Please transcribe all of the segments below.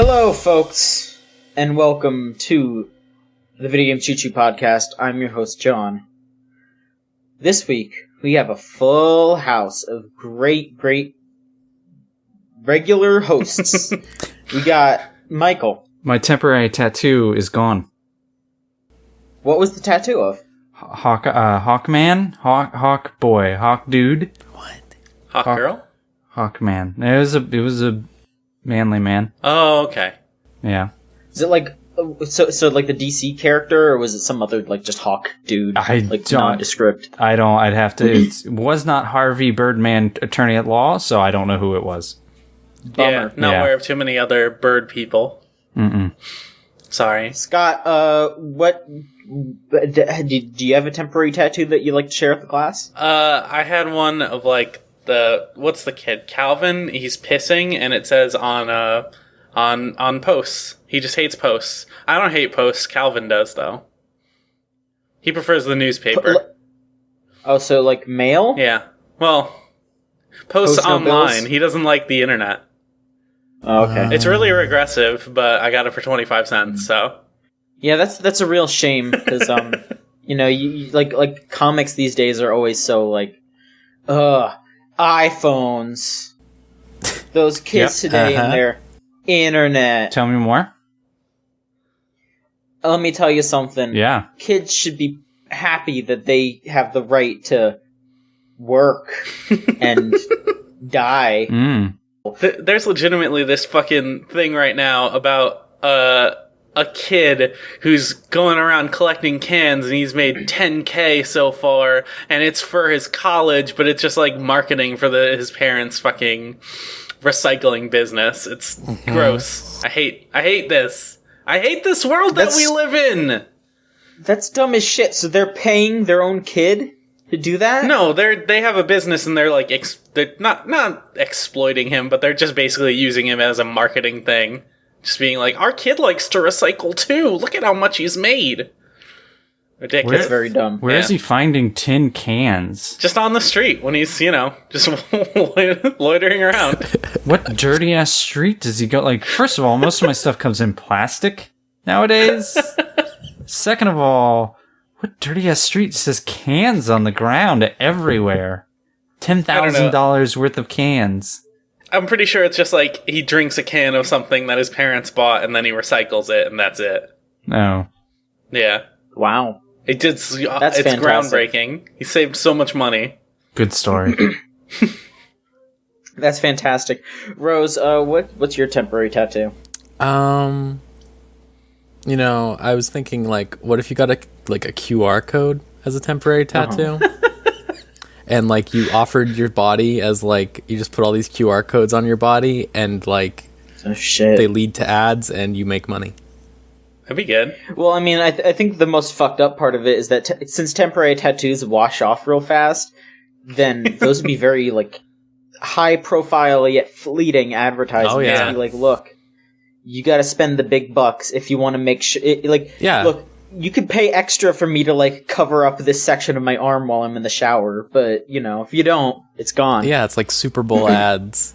Hello, folks, and welcome to the Video Game Choo Choo Podcast. I'm your host, John. This week, we have a full house of great regular hosts. We got Michael. My temporary tattoo is gone. What was the tattoo of? Hawkman? Hawk boy. Hawk dude? What? Hawk girl? Hawkman. It was a manly man. Oh, okay. Yeah. Is it like so like the DC character, or was it some other like just Hawk dude? Nondescript. I'd have to. It was not Harvey Birdman, attorney at law, so I don't know who it was. Bummer. Yeah, not aware of too many other bird people. Mm-mm. Sorry. Scott, what do you have a temporary tattoo that you like to share with the class? I had one of like what's the kid? Calvin. He's pissing, and it says on posts. He just hates posts. I don't hate posts. Calvin does though. He prefers the newspaper. Oh, so like mail? Yeah. Well, posts no online. bills? He doesn't like the internet. Oh, okay. It's really regressive, but I got it for 25 cents. So. Yeah, that's a real shame because you like comics these days are always so like, iPhones. Those kids today and their internet. Tell me more. Let me tell you something. Yeah. Kids should be happy that they have the right to work and die. Mm. There's legitimately this fucking thing right now about a kid who's going around collecting cans, and he's made $10K so far, and it's for his college, but it's just like marketing for his parents' fucking recycling business. It's gross. I hate this. I hate this world that we live in. That's dumb as shit. So they're paying their own kid to do that? No, they have a business, and they're like they're not exploiting him, but they're just basically using him as a marketing thing. Just being like, our kid likes to recycle too. Look at how much he's made. Ridiculous. That's very dumb. Where is he finding tin cans? Just on the street when he's, just loitering around. What dirty ass street does he go? Like, first of all, most of my stuff comes in plastic nowadays. Second of all, what dirty ass street says cans on the ground everywhere? $10,000 worth of cans. I'm pretty sure it's just like he drinks a can of something that his parents bought, and then he recycles it, and that's it. No. Yeah. Wow. It's fantastic. groundbreaking. He saved so much money. Good story. That's fantastic. Rose, what's your temporary tattoo? I was thinking, like, what if you got a QR code as a temporary tattoo? And, like, you offered your body as, like, you just put all these QR codes on your body, and, like, they lead to ads, and you make money. That'd be good. Well, I mean, I think the most fucked up part of it is that since temporary tattoos wash off real fast, then those would be very, like, high-profile yet fleeting advertisements. Oh, yeah. Be like, look, you gotta spend the big bucks if you want to make sure... Look, you could pay extra for me to, like, cover up this section of my arm while I'm in the shower, but, if you don't, it's gone. Yeah, it's like Super Bowl ads.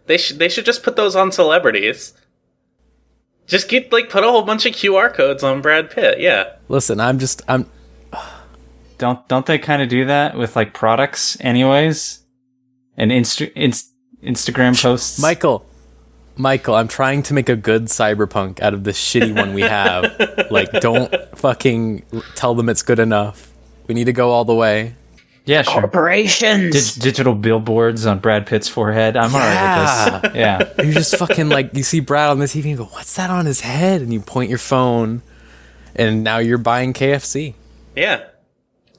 They should just put those on celebrities. Just put a whole bunch of QR codes on Brad Pitt, yeah. Listen, I'm Don't they kind of do that with like products anyways? And Instagram posts? Michael, I'm trying to make a good cyberpunk out of this shitty one we have. Like, don't fucking tell them it's good enough. We need to go all the way. Yeah, sure. Corporations! Digital billboards on Brad Pitt's forehead. I'm alright with this. Yeah. You just fucking, like, you see Brad on the TV and you go, what's that on his head? And you point your phone, and now you're buying KFC. Yeah.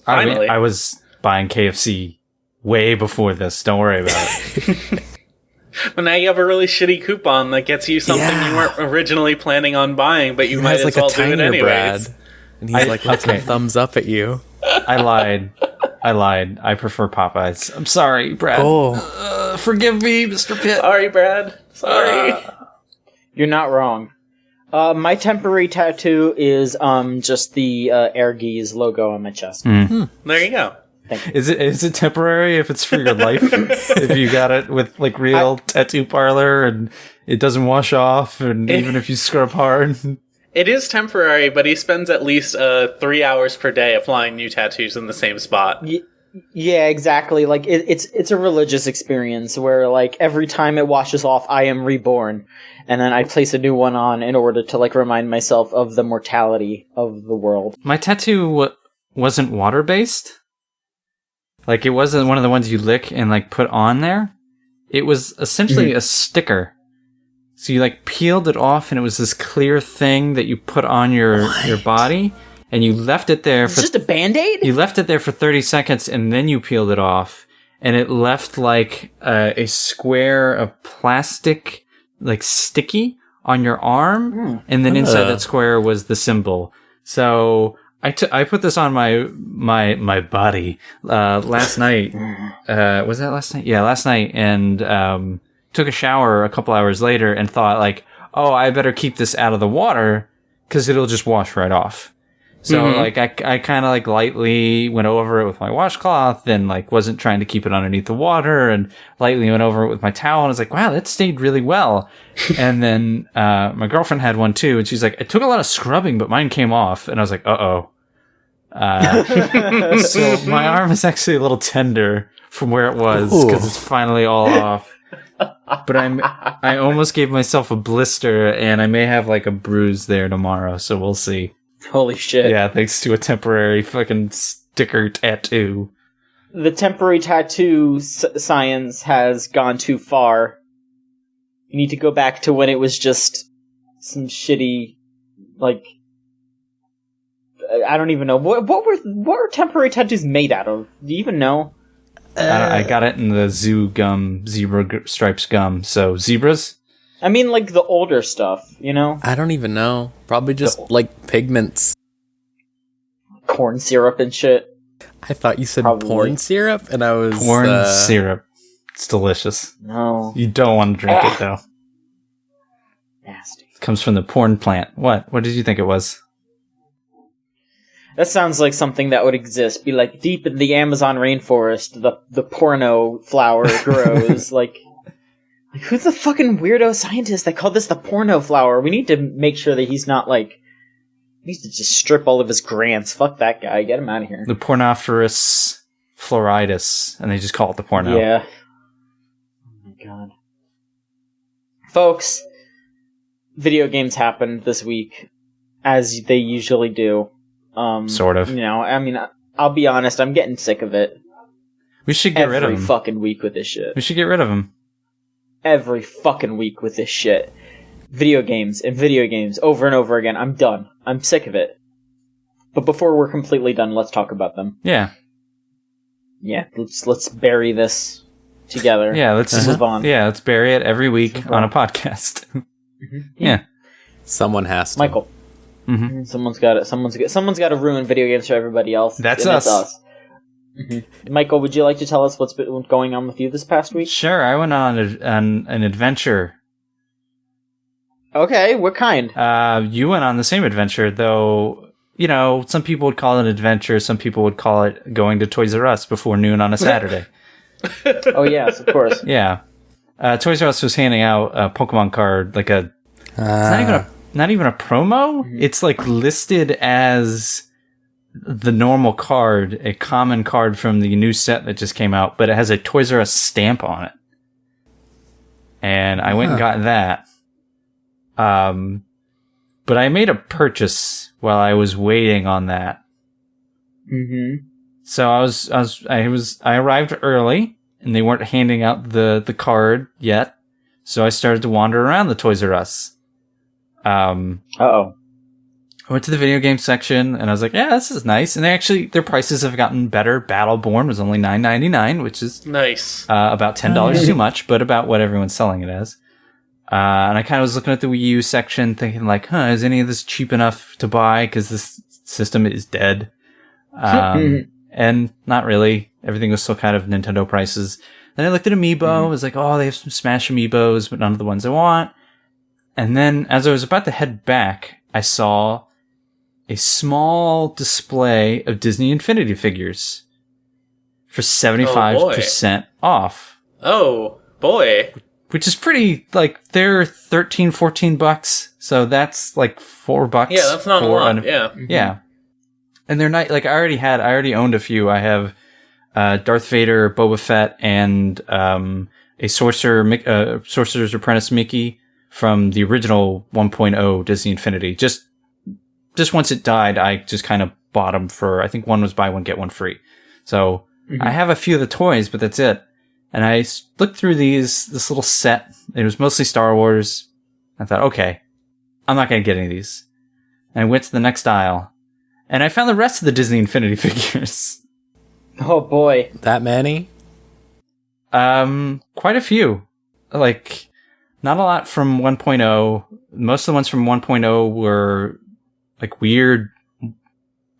Finally. I was buying KFC way before this. Don't worry about it. But now you have a really shitty coupon that gets you something you weren't originally planning on buying, but you might as well do it anyways. Brad, and he's like, looking thumbs up at you. I lied. I prefer Popeyes. I'm sorry, Brad. Oh. Forgive me, Mr. Pitt. Sorry, Brad. Sorry. You're not wrong. My temporary tattoo is just the Air Geese logo on my chest. There you go. Is it temporary if it's for your life? If you got it with like real tattoo parlor and it doesn't wash off, and even if you scrub hard. It is temporary, but he spends at least 3 hours per day applying new tattoos in the same spot. Yeah, exactly. Like it's a religious experience where like every time it washes off, I am reborn, and then I place a new one on in order to like remind myself of the mortality of the world. My tattoo wasn't water based. Like it wasn't one of the ones you lick and like put on there. It was essentially a sticker. So you like peeled it off, and it was this clear thing that you put on your body. And you left it there for... It's just a Band-Aid? You left it there for 30 seconds, and then you peeled it off. And it left, like, a square of plastic, like, sticky on your arm. And then inside that square was the symbol. So I put this on my body last night. Was that last night? Yeah, last night. And took a shower a couple hours later and thought, like, oh, I better keep this out of the water because it'll just wash right off. So, like, I kind of, like, lightly went over it with my washcloth and, like, wasn't trying to keep it underneath the water, and lightly went over it with my towel, and I was like, wow, that stayed really well. And then my girlfriend had one, too, and she's like, it took a lot of scrubbing, but mine came off. And I was like, uh-oh. So my arm is actually a little tender from where it was, because it's finally all off. But I almost gave myself a blister, and I may have, like, a bruise there tomorrow, so we'll see. Holy shit. Yeah, thanks to a temporary fucking sticker tattoo. The temporary tattoo science has gone too far. You need to go back to when it was just some shitty, like... I don't even know. What were temporary tattoos made out of? Do you even know? I got it in the zoo gum, zebra stripes gum. So, zebras? I mean, like, the older stuff, you know? I don't even know. Probably just, like, pigments. Corn syrup and shit. I thought you said porn syrup, and I was... Corn syrup. It's delicious. No. You don't want to drink it, though. Nasty. It comes from the porn plant. What? What did you think it was? That sounds like something that would exist. Be like, deep in the Amazon rainforest, the porno flower grows, like... Who's the fucking weirdo scientist that called this the porno flower? We need to make sure that he's not, like... He needs to just strip all of his grants. Fuck that guy. Get him out of here. The Pornophorus floridus, and they just call it the porno. Yeah. Oh my god. Folks, video games happened this week, as they usually do. Sort of. You know, I mean, I'll be honest, I'm getting sick of it. We should get rid of him. Every fucking week with this shit. We should get rid of him. Every fucking week with this shit. Video games and video games over and over again. I'm done. I'm sick of it. But before we're completely done, let's talk about them. Yeah. Yeah, let's bury this together. Yeah, let's move on. Yeah, let's bury it every week on a podcast. Yeah. Someone has to. Michael. Mm-hmm. Someone's got it. Someone's got to ruin video games for everybody else. That's us. Mm-hmm. Michael, would you like to tell us what's been going on with you this past week? Sure, I went on an adventure. Okay, what kind? You went on the same adventure, though, you know, some people would call it an adventure, some people would call it going to Toys R Us before noon on a Saturday. Oh, yes, of course. Yeah. Toys R Us was handing out a Pokemon card, like a... It's not even a promo? Mm-hmm. It's, like, listed as... the normal card, a common card from the new set that just came out, but it has a Toys R Us stamp on it. And I went and got that. But I made a purchase while I was waiting on that. Mm-hmm. So I arrived early, and they weren't handing out the card yet. So I started to wander around the Toys R Us. Uh-oh. I went to the video game section, and I was like, yeah, this is nice. And their prices have gotten better. Battleborn was only $9.99, which is nice. About $10 too much, but about what everyone's selling it as. And I kind of was looking at the Wii U section, thinking like, is any of this cheap enough to buy? Because this system is dead. And not really. Everything was still kind of Nintendo prices. Then I looked at Amiibo. I was like, they have some Smash Amiibos, but none of the ones I want. And then as I was about to head back, I saw a small display of Disney Infinity figures. for 75% off. Oh, boy. Which is pretty, like, they're $13-14, so that's like $4. Yeah, that's not a lot, yeah. Yeah. And they're not, like, I already owned a few. I have Darth Vader, Boba Fett, and a Sorcerer's Apprentice Mickey from the original 1.0 Disney Infinity. Just once it died, I just kind of bought them for, I think one was buy one, get one free. So I have a few of the toys, but that's it. And I looked through this little set. It was mostly Star Wars. I thought, okay, I'm not going to get any of these. And I went to the next aisle, and I found the rest of the Disney Infinity figures. Oh boy. That many? Quite a few. Like, not a lot from 1.0. Most of the ones from 1.0 were, like, weird,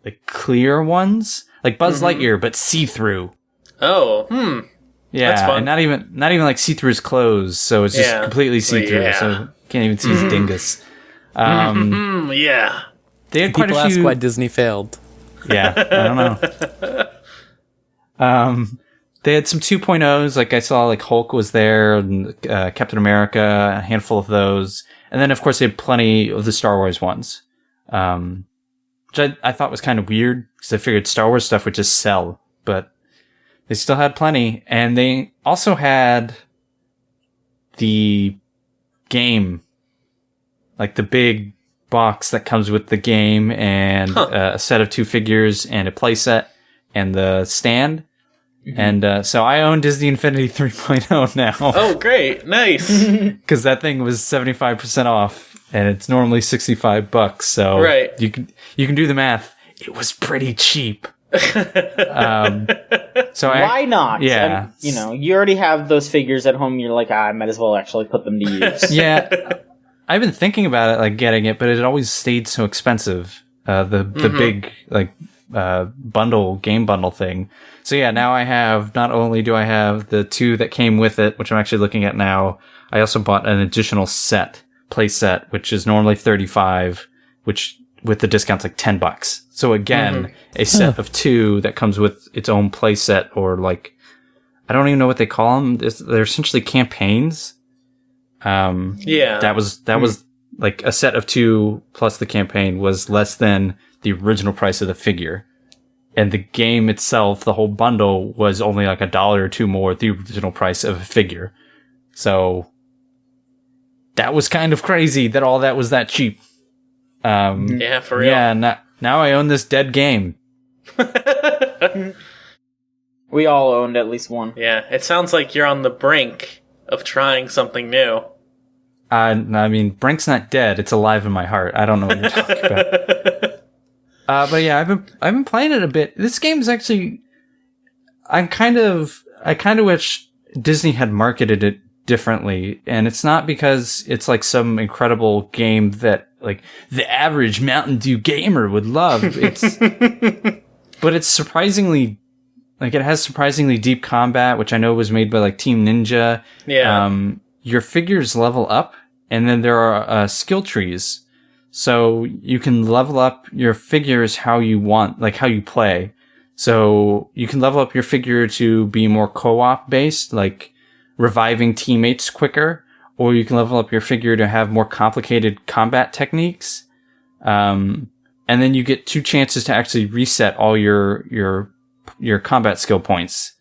like, clear ones. Like Buzz Lightyear, but see-through. Oh, Yeah, that's fun. and not even like see-through his clothes, so it's just completely see-through, so you can't even see his dingus. Yeah. They had quite People a few. ask why Disney failed. Yeah, I don't know. They had some 2.0s, like I saw, like Hulk was there, and Captain America, a handful of those, and then of course they had plenty of the Star Wars ones, which I thought was kind of weird because I figured Star Wars stuff would just sell, but they still had plenty, and they also had the game, like the big box that comes with the game and a set of 2 figures and a play set and the stand. And so I own Disney Infinity 3.0 now. Oh, great. Nice. Because that thing was 75% off, and it's normally $65. So you can do the math. It was pretty cheap. So why not? Yeah. You already have those figures at home. You're like, I might as well actually put them to use. Yeah. I've been thinking about it, like getting it, but it always stayed so expensive. The big, like, game bundle thing. So yeah, now I have, not only do I have the 2 that came with it, which I'm actually looking at now, I also bought an additional play set, which is normally $35, which with the discounts like $10. So again, a set of 2 that comes with its own play set, or like, I don't even know what they call them. They're essentially campaigns. That was like a set of 2 plus the campaign was less than the original price of the figure. And the game itself, the whole bundle, was only like $1 or $2 more the original price of a figure. So that was kind of crazy that all that was that cheap. Yeah, for real. Yeah, now I own this dead game. We all owned at least one. Yeah, it sounds like you're on the brink of trying something new. I mean, Brink's not dead; it's alive in my heart. I don't know what you're talking about. But yeah, I've been playing it a bit. This game is actually, I kind of wish Disney had marketed it differently, and it's not because it's like some incredible game that like the average Mountain Dew gamer would love. But it's surprisingly, like, it has surprisingly deep combat, which I know was made by like Team Ninja. Yeah. Your figures level up, and then there are skill trees. So you can level up your figures how you want, like how you play. So you can level up your figure to be more co-op based, like reviving teammates quicker, or you can level up your figure to have more complicated combat techniques. And then you get 2 chances to actually reset all your combat skill points.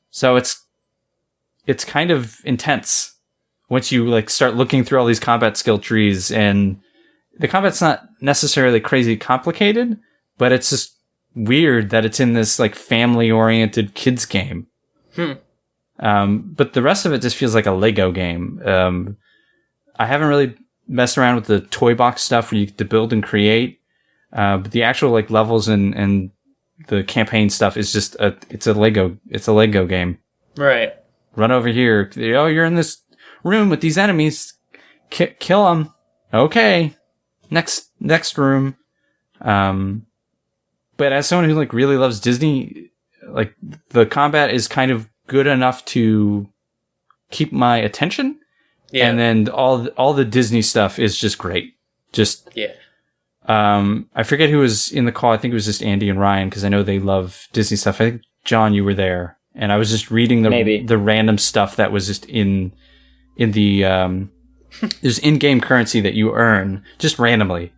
So it's kind of intense once you like start looking through all these combat skill trees, and the combat's not necessarily crazy complicated, but it's just weird that it's in this like family-oriented kids game. But the rest of it just feels like a Lego game. I haven't really messed around with the toy box stuff where you get to build and create, but the actual like levels and the campaign stuff is just it's a Lego game. Right. Run over here. Oh, you're in this room with these enemies. Kill them. Okay. Next room. But as someone who like really loves Disney, like the combat is kind of good enough to keep my attention. Yeah. And then all the Disney stuff is just great. Yeah. I forget who was in the call. I think it was just Andy and Ryan, because I know they love Disney stuff. I think John, you were there, and I was just reading the random stuff that was just in the there's in-game currency that you earn just randomly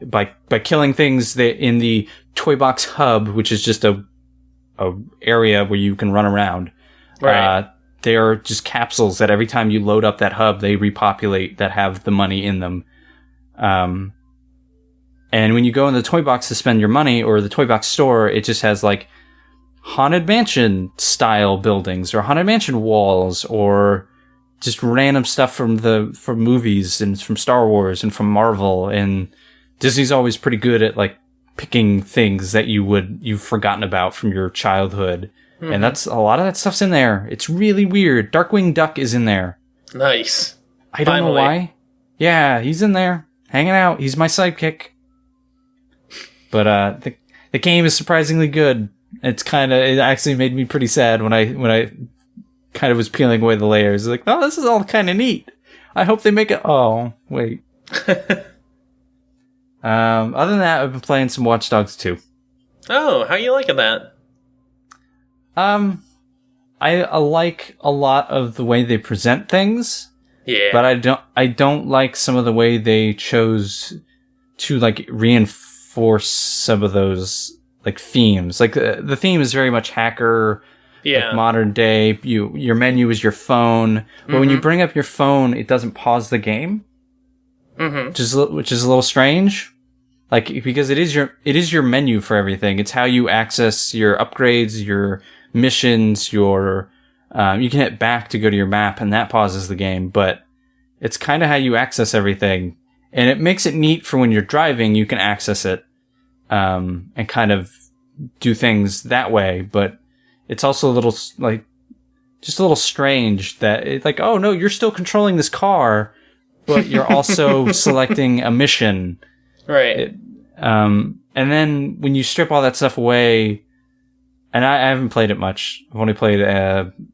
by killing things that in the Toy Box Hub, which is just a area where you can run around. Right. They are just capsules that every time you load up that hub, they repopulate that have the money in them. And when you go in the Toy Box to spend your money, or the Toy Box store, it just has like Haunted Mansion style buildings, or Haunted Mansion walls, or just random stuff from movies and from Star Wars and from Marvel. And Disney's always pretty good at like picking things that you've forgotten about from your childhood. Mm-hmm. And that's a lot of that stuff's in there. It's really weird. Darkwing Duck is in there. Nice. I don't know why. Yeah, he's in there, hanging out. He's my sidekick. But the game is surprisingly good. It actually made me pretty sad when I kind of was peeling away the layers. Like, oh, this is all kind of neat. I hope they make it. Oh, wait. Other than that, I've been playing some Watch Dogs 2. Oh, how you liking that? I like a lot of the way they present things. Yeah. But I don't like some of the way they chose to like reinforce some of those like themes. Like the theme is very much hacker, like modern day. Your menu is your phone, but when you bring up your phone, it doesn't pause the game. Mm-hmm. Which is a little strange. Like, because it is your menu for everything. It's how you access your upgrades, your missions, you can hit back to go to your map, and that pauses the game, but it's kind of how you access everything. And it makes it neat for when you're driving, you can access it, and kind of do things that way, but it's also a little, like, just a little strange that it's like, oh no, you're still controlling this car, but you're also selecting a mission. Right. And then when you strip all that stuff away, and I haven't played it much. I've only played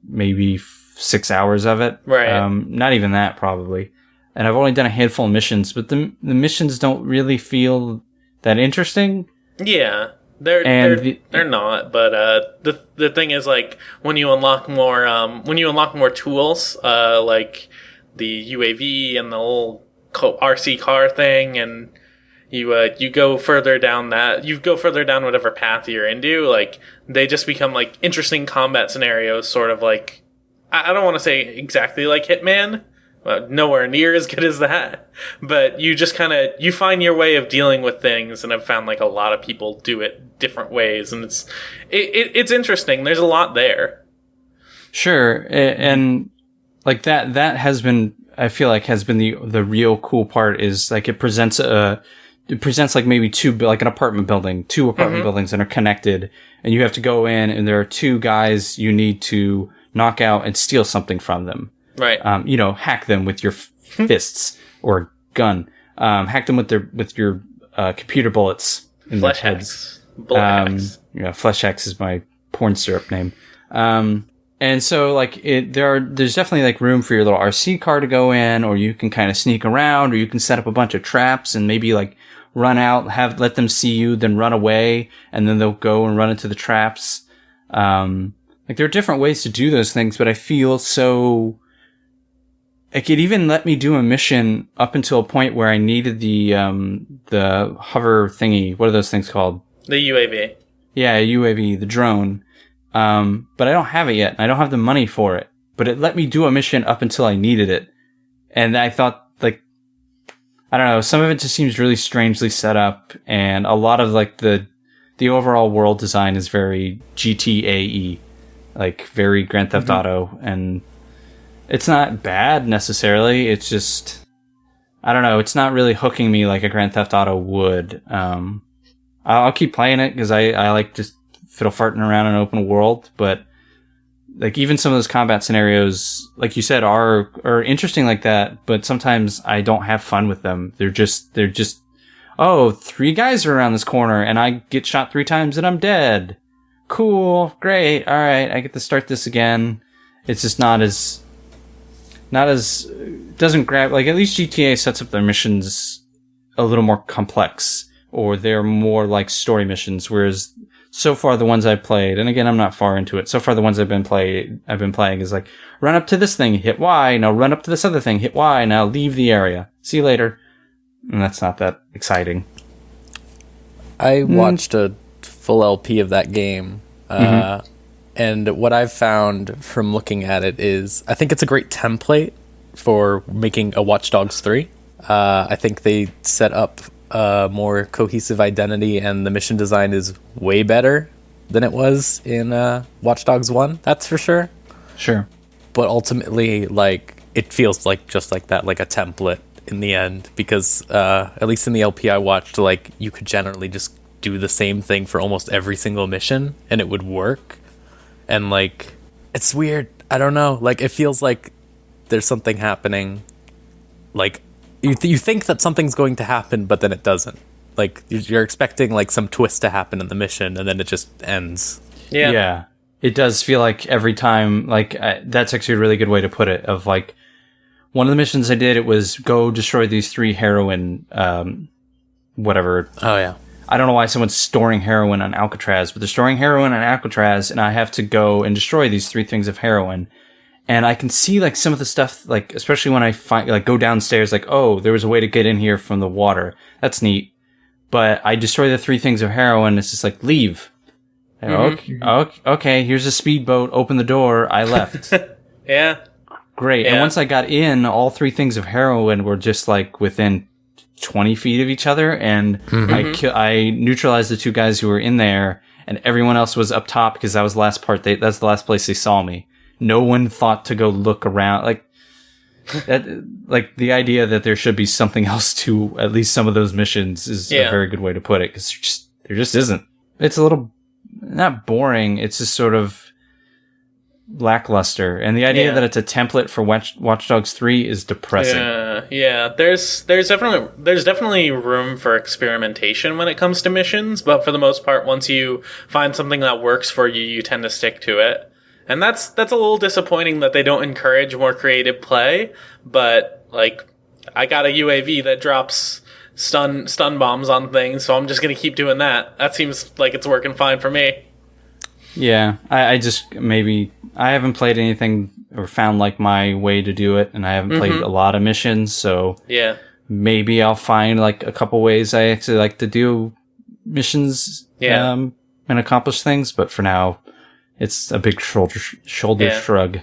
maybe 6 hours of it. Right. Not even that, probably. And I've only done a handful of missions, but the missions don't really feel that interesting. Yeah. They're not, but the thing is, like, when you unlock more tools, like the UAV and the whole RC car thing, and you go further down whatever path you're into, like, they just become like interesting combat scenarios, sort of like, I don't want to say exactly like Hitman, nowhere near as good as that, but you just you find your way of dealing with things, and I've found like a lot of people do it different ways, and it's interesting. There's a lot there. Sure, and like that has been, I feel like, has been the real cool part, is like it presents like maybe two apartment buildings that are connected, and you have to go in, and there are two guys you need to knock out and steal something from them. Right. Hack them with your fists or gun. Hack them with your computer bullets in their heads. Flesh X is my porn syrup name. And so, like, there's definitely like room for your little RC car to go in, or you can kind of sneak around, or you can set up a bunch of traps and maybe like run out, let them see you, then run away, and then they'll go and run into the traps. Like, there are different ways to do those things, but I feel so, like, it even let me do a mission up until a point where I needed the hover thingy. What are those things called? The UAV. Yeah, UAV, the drone. But I don't have it yet. I don't have the money for it. But it let me do a mission up until I needed it. And I thought, like, I don't know, some of it just seems really strangely set up. And a lot of, like, the overall world design is very GTA-y. Like, very Grand Theft Auto. And it's not bad, necessarily. It's just, I don't know, it's not really hooking me like a Grand Theft Auto would. I'll keep playing it, because I like just fiddle farting around in an open world, but like, even some of those combat scenarios, like you said, are interesting like that, but sometimes I don't have fun with them. They're just, oh, 3 guys are around this corner, and I get shot 3 times and I'm dead. Cool, great, alright, I get to start this again. It's just not as, doesn't grab, like, at least GTA sets up their missions a little more complex, or they're more like story missions, whereas so far the ones I've played, and again, I'm not far into it. So far the ones I've been playing is like, run up to this thing, hit Y, now run up to this other thing, hit Y, now leave the area. See you later. And that's not that exciting. I watched a full LP of that game, and what I've found from looking at it is, I think it's a great template for making a Watch Dogs 3. I think they set up a more cohesive identity, and the mission design is way better than it was in Watch Dogs 1, that's for sure. Sure. But ultimately, like, it feels like just like that, like a template in the end, because at least in the LP I watched, like, you could generally just do the same thing for almost every single mission and it would work. And like, it's weird, I don't know, like, it feels like there's something happening, like you think that something's going to happen, but then it doesn't. Like, you're expecting like some twist to happen in the mission, and then it just ends. Yeah, it does feel like every time, like, that's actually a really good way to put it, of like, one of the missions I did, it was go destroy these 3 heroin, whatever. Oh, yeah. I don't know why someone's storing heroin on Alcatraz, but they're storing heroin on Alcatraz, and I have to go and destroy these 3 things of heroin. And I can see, like, some of the stuff, like, especially when I find, like, go downstairs, like, oh, there was a way to get in here from the water. That's neat. But I destroy the 3 things of heroin, it's just like, leave. Okay, here's a speedboat, open the door, I left. Yeah. Great. Yeah. And once I got in, all 3 things of heroin were just, like, within 20 feet of each other, and I neutralized the 2 guys who were in there, and everyone else was up top, because that was the last part. That's the last place they saw me. No one thought to go look around. Like, that, like, the idea that there should be something else to at least some of those missions is a very good way to put it, because there just isn't. It's a little, not boring, it's just sort of lackluster, and the idea that it's a template for Watch Dogs 3 is depressing. Yeah. There's definitely room for experimentation when it comes to missions, but for the most part, once you find something that works for you, you tend to stick to it. And that's a little disappointing that they don't encourage more creative play. But like, I got a UAV that drops stun bombs on things, so I'm just gonna keep doing that. That seems like it's working fine for me. Yeah, I just, maybe, I haven't played anything or found like my way to do it, and I haven't played a lot of missions, so maybe I'll find like a couple ways I actually like to do missions and accomplish things, but for now, it's a big shoulder shrug.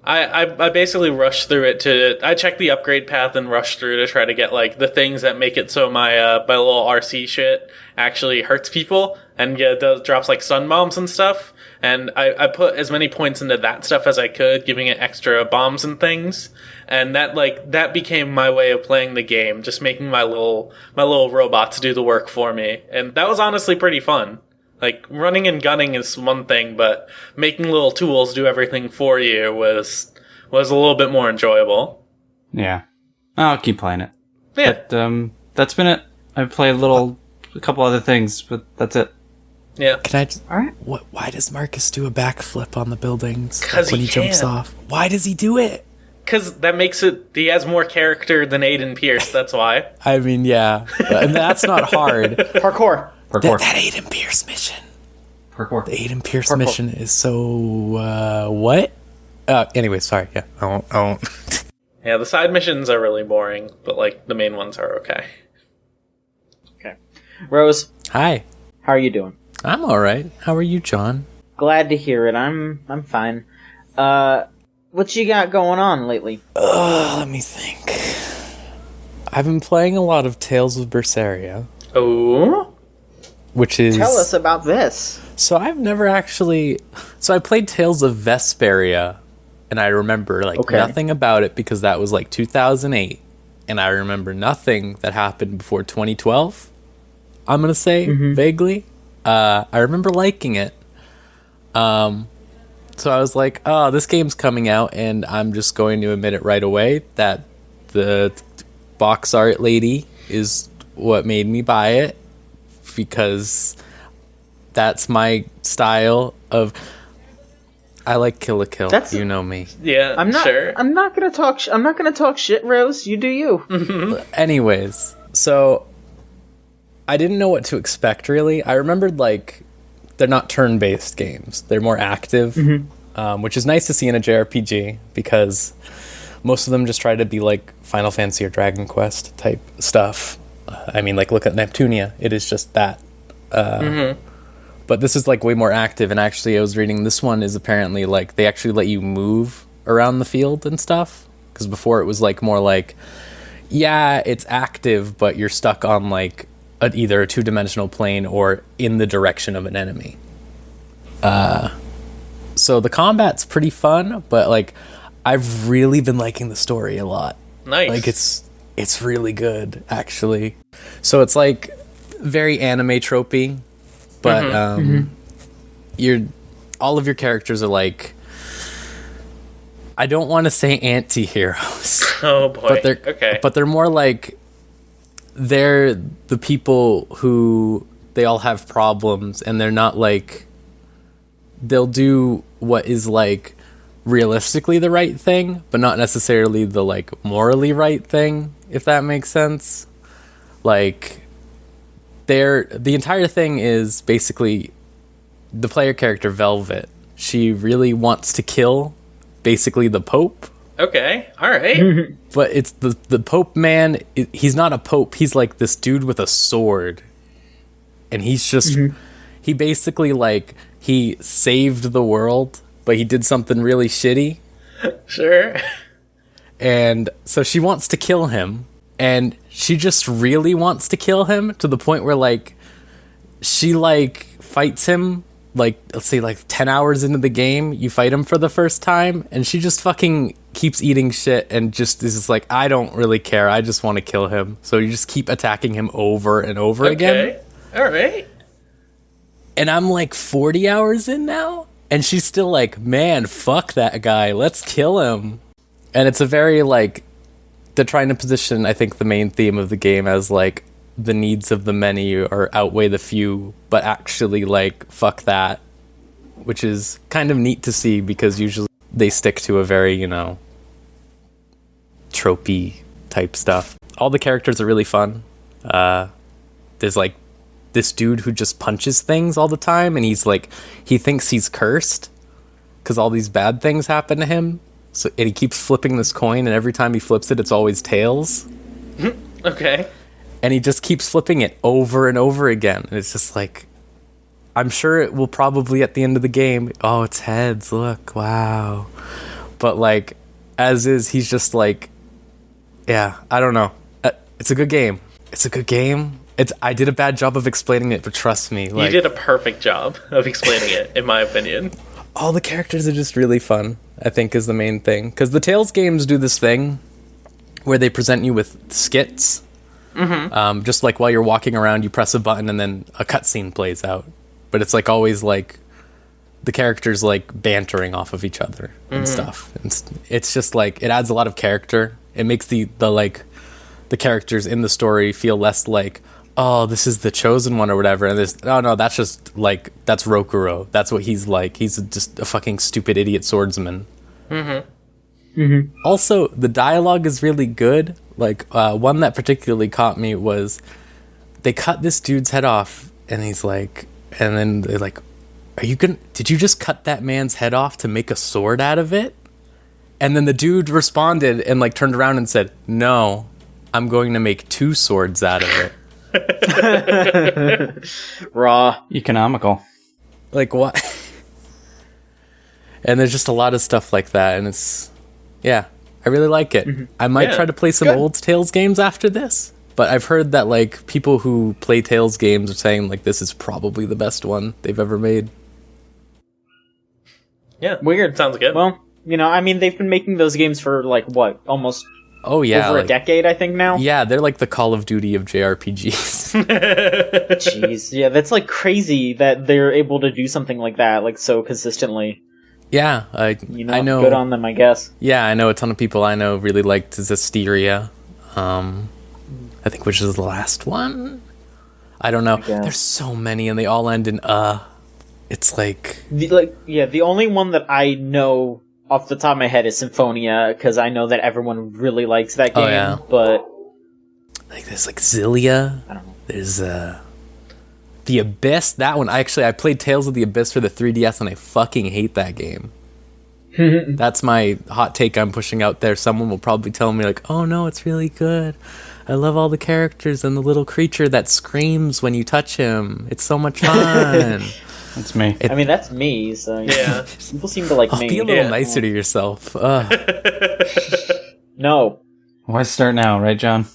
I basically rushed through it I checked the upgrade path and rushed through to try to get like the things that make it so my little RC shit actually hurts people, and it drops like stun bombs and stuff. And I put as many points into that stuff as I could, giving it extra bombs and things. And that became my way of playing the game, just making my little robots do the work for me. And that was honestly pretty fun. Like, running and gunning is one thing, but making little tools do everything for you was a little bit more enjoyable. Yeah. I'll keep playing it. Yeah. But, that's been it. I've played a couple other things, but that's it. Yeah. Can I All right. Why does Marcus do a backflip on the buildings? Because when he jumps off. Why does he do it? Because that makes it, he has more character than Aiden Pierce, that's why. I mean, yeah. And that's not hard. Parkour. That Aiden Pierce mission. Parkour. The Aiden Pierce mission is so, what? Anyway, sorry, yeah. I won't. Yeah, the side missions are really boring, but, like, the main ones are okay. Okay. Rose. Hi. How are you doing? I'm alright. How are you, John? Glad to hear it. I'm fine. What you got going on lately? Let me think. I've been playing a lot of Tales of Berseria. Oh? Which is... Tell us about this. So I've never actually... So I played Tales of Vesperia, and I remember, nothing about it because that was, 2008. And I remember nothing that happened before 2012, I'm gonna say, vaguely. I remember liking it. So I was like, oh, this game's coming out, and I'm just going to admit it right away that the box art lady is what made me buy it, because that's my style of... I like Kill la Kill. You know me. Yeah, I'm not. Sure. I'm not gonna talk. I'm not gonna talk shit, Rose. You do you. Anyways, so I didn't know what to expect. Really, I remembered they're not turn-based games. They're more active, which is nice to see in a JRPG because most of them just try to be like Final Fantasy or Dragon Quest type stuff. I mean, like, look at Neptunia. It is just that. But this is like way more active, and actually I was reading this one is apparently like they actually let you move around the field and stuff, because before it was like more like, yeah, it's active, but you're stuck on like either a two-dimensional plane or in the direction of an enemy. So the combat's pretty fun, but like I've really been liking the story a lot. Nice. Like it's really good, actually. So it's like very anime tropey, but all of your characters are like, I don't want to say anti-heroes. Oh boy. But they're more like, they're the people who they all have problems, and they're not like, they'll do what is like realistically the right thing, but not necessarily the like morally right thing, if that makes sense. Like, the entire thing is basically the player character Velvet. She really wants to kill basically the Pope. Okay, all right. But it's the Pope man. He's not a pope. He's like this dude with a sword, and he's just he basically like he saved the world, but he did something really shitty. Sure. And so she wants to kill him, and she just really wants to kill him to the point where like she like fights him. Like, let's say like 10 hours into the game, you fight him for the first time, and she just fucking keeps eating shit and just is just like, I don't really care, I just want to kill him. So you just keep attacking him over and over again. All right. And I'm like 40 hours in now, and she's still like, man, fuck that guy, let's kill him. And it's a very like, they're trying to position, I think, the main theme of the game as like, the needs of the many or outweigh the few, but actually like fuck that, which is kind of neat to see, because usually they stick to a very, you know, tropey type stuff. All the characters are really fun. There's like this dude who just punches things all the time, and he's like, he thinks he's cursed because all these bad things happen to him, so and he keeps flipping this coin, and every time he flips it, it's always tails. Okay. And he just keeps flipping it over and over again. And it's just like, I'm sure it will probably at the end of the game, oh, it's heads, look, wow. But like, as is, he's just like, yeah, I don't know. It's a good game. It's a good game. I did a bad job of explaining it, but trust me. Like, you did a perfect job of explaining it, in my opinion. All the characters are just really fun, I think, is the main thing. Because the Tales games do this thing where they present you with skits. Just like while you're walking around, you press a button and then a cutscene plays out. But it's like always like the characters like bantering off of each other and stuff. It's just like, it adds a lot of character. It makes the like the characters in the story feel less like, oh, this is the chosen one or whatever. And there's, oh no, that's just like, that's Rokuro. That's what he's like. He's just a fucking stupid idiot swordsman. Also, the dialogue is really good. Like, one that particularly caught me was, they cut this dude's head off, and he's like, and then they're like, did you just cut that man's head off to make a sword out of it? And then the dude responded and like turned around and said, no, I'm going to make 2 swords out of it. Raw. Economical. Like, what? And there's just a lot of stuff like that, and it's, yeah, I really like it. I might try to play some old Tales games after this, but I've heard that like people who play Tales games are saying like this is probably the best one they've ever made. Yeah, weird. Sounds good. Well, you know, I mean, they've been making those games for like what, almost over a decade, I think now. Yeah, they're like the Call of Duty of JRPGs. Jeez, yeah, that's like crazy that they're able to do something like that like so consistently. Yeah, I know. Good on them, I guess. Yeah, I know a ton of people I know really liked Zestiria. I think which is the last one. I don't know. There's so many, and they all end in It's like the only one that I know off the top of my head is Symphonia, because I know that everyone really likes that game. Oh, yeah. But like there's like Zillia. I don't know. There's The Abyss, that one, I played Tales of the Abyss for the 3DS, and I fucking hate that game. That's my hot take I'm pushing out there. Someone will probably tell me, like, oh no, it's really good. I love all the characters and the little creature that screams when you touch him. It's so much fun. That's me. I mean, that's me, so Yeah. people seem to like me. Be a little nicer to yourself. No. Why start now, right, John?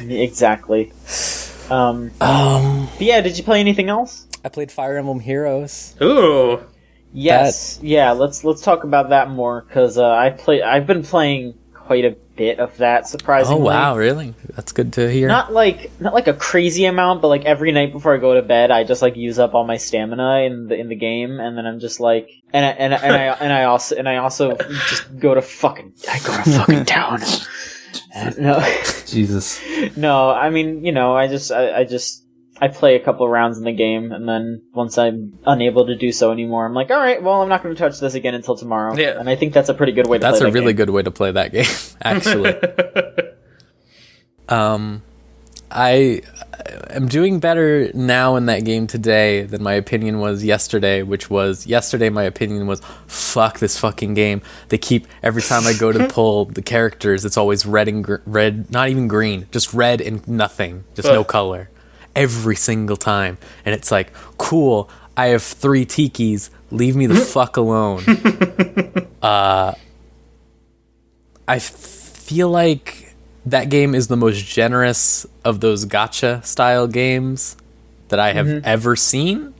Exactly. But yeah, did you play anything else? I played Fire Emblem Heroes. Ooh. Yes. Yeah, let's talk about that more, because I've been playing quite a bit of that, surprisingly. Oh wow, really? That's good to hear. Not like a crazy amount, but like every night before I go to bed, I just like use up all my stamina in the game, and then I'm just like, and I also just go to fucking town. No, Jesus. No, I mean, I play a couple of rounds in the game, and then once I'm unable to do so anymore, I'm like, all right, well, I'm not going to touch this again until tomorrow. Yeah. And I think that's a pretty good way to play That's that a really game. good way to play that game, actually. I am doing better now in that game today than my opinion was yesterday, my opinion was, fuck this fucking game. They keep, every time I go to pull the characters, it's always red and red, not even green, just red and nothing, just no color. Every single time. And it's like, cool, I have 3 tikis, leave me the fuck alone. I feel like that game is the most generous of those gacha style games that I have ever seen,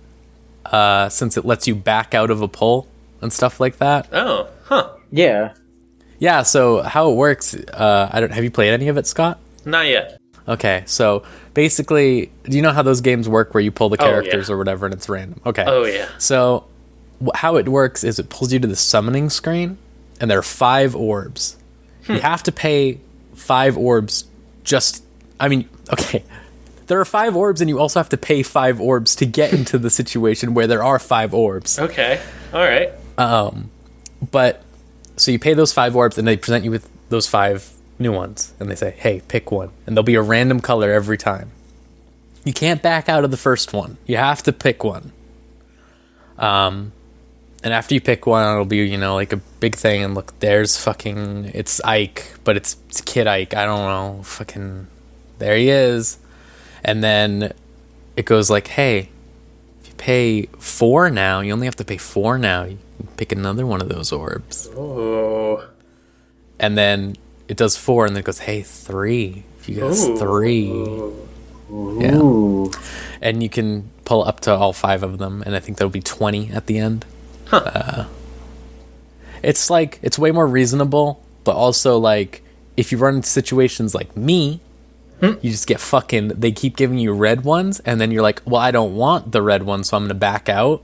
since it lets you back out of a pull and stuff like that. Oh, huh. Yeah. Yeah, so how it works, have you played any of it, Scott? Not yet. Okay, so basically, do you know how those games work where you pull the characters or whatever and it's random? Okay. Oh, yeah. So how it works is it pulls you to the summoning screen, and there are 5 orbs. You have to pay 5 orbs there are 5 orbs, and you also have to pay 5 orbs to get into the situation where there are 5 orbs. Okay. All right. But, so you pay those 5 orbs, and they present you with those 5 new ones, and they say, hey, pick one, and there'll be a random color every time. You can't back out of the first one. You have to pick one. And after you pick one, it'll be, like a big thing, and look, there's fucking, it's Ike, but it's Kid Ike, I don't know, fucking, there he is. And then it goes like, hey, if you pay 4 now, you only have to pay 4 now, you can pick another one of those orbs. Oh. And then it does 4, and then it goes, hey, 3. If you guys 3. Yeah. And you can pull up to all 5 of them, and I think there'll be 20 at the end. Huh. It's like, it's way more reasonable, but also like, if you run into situations like me, you just get they keep giving you red ones, and then you're like, well, I don't want the red one, so I'm going to back out.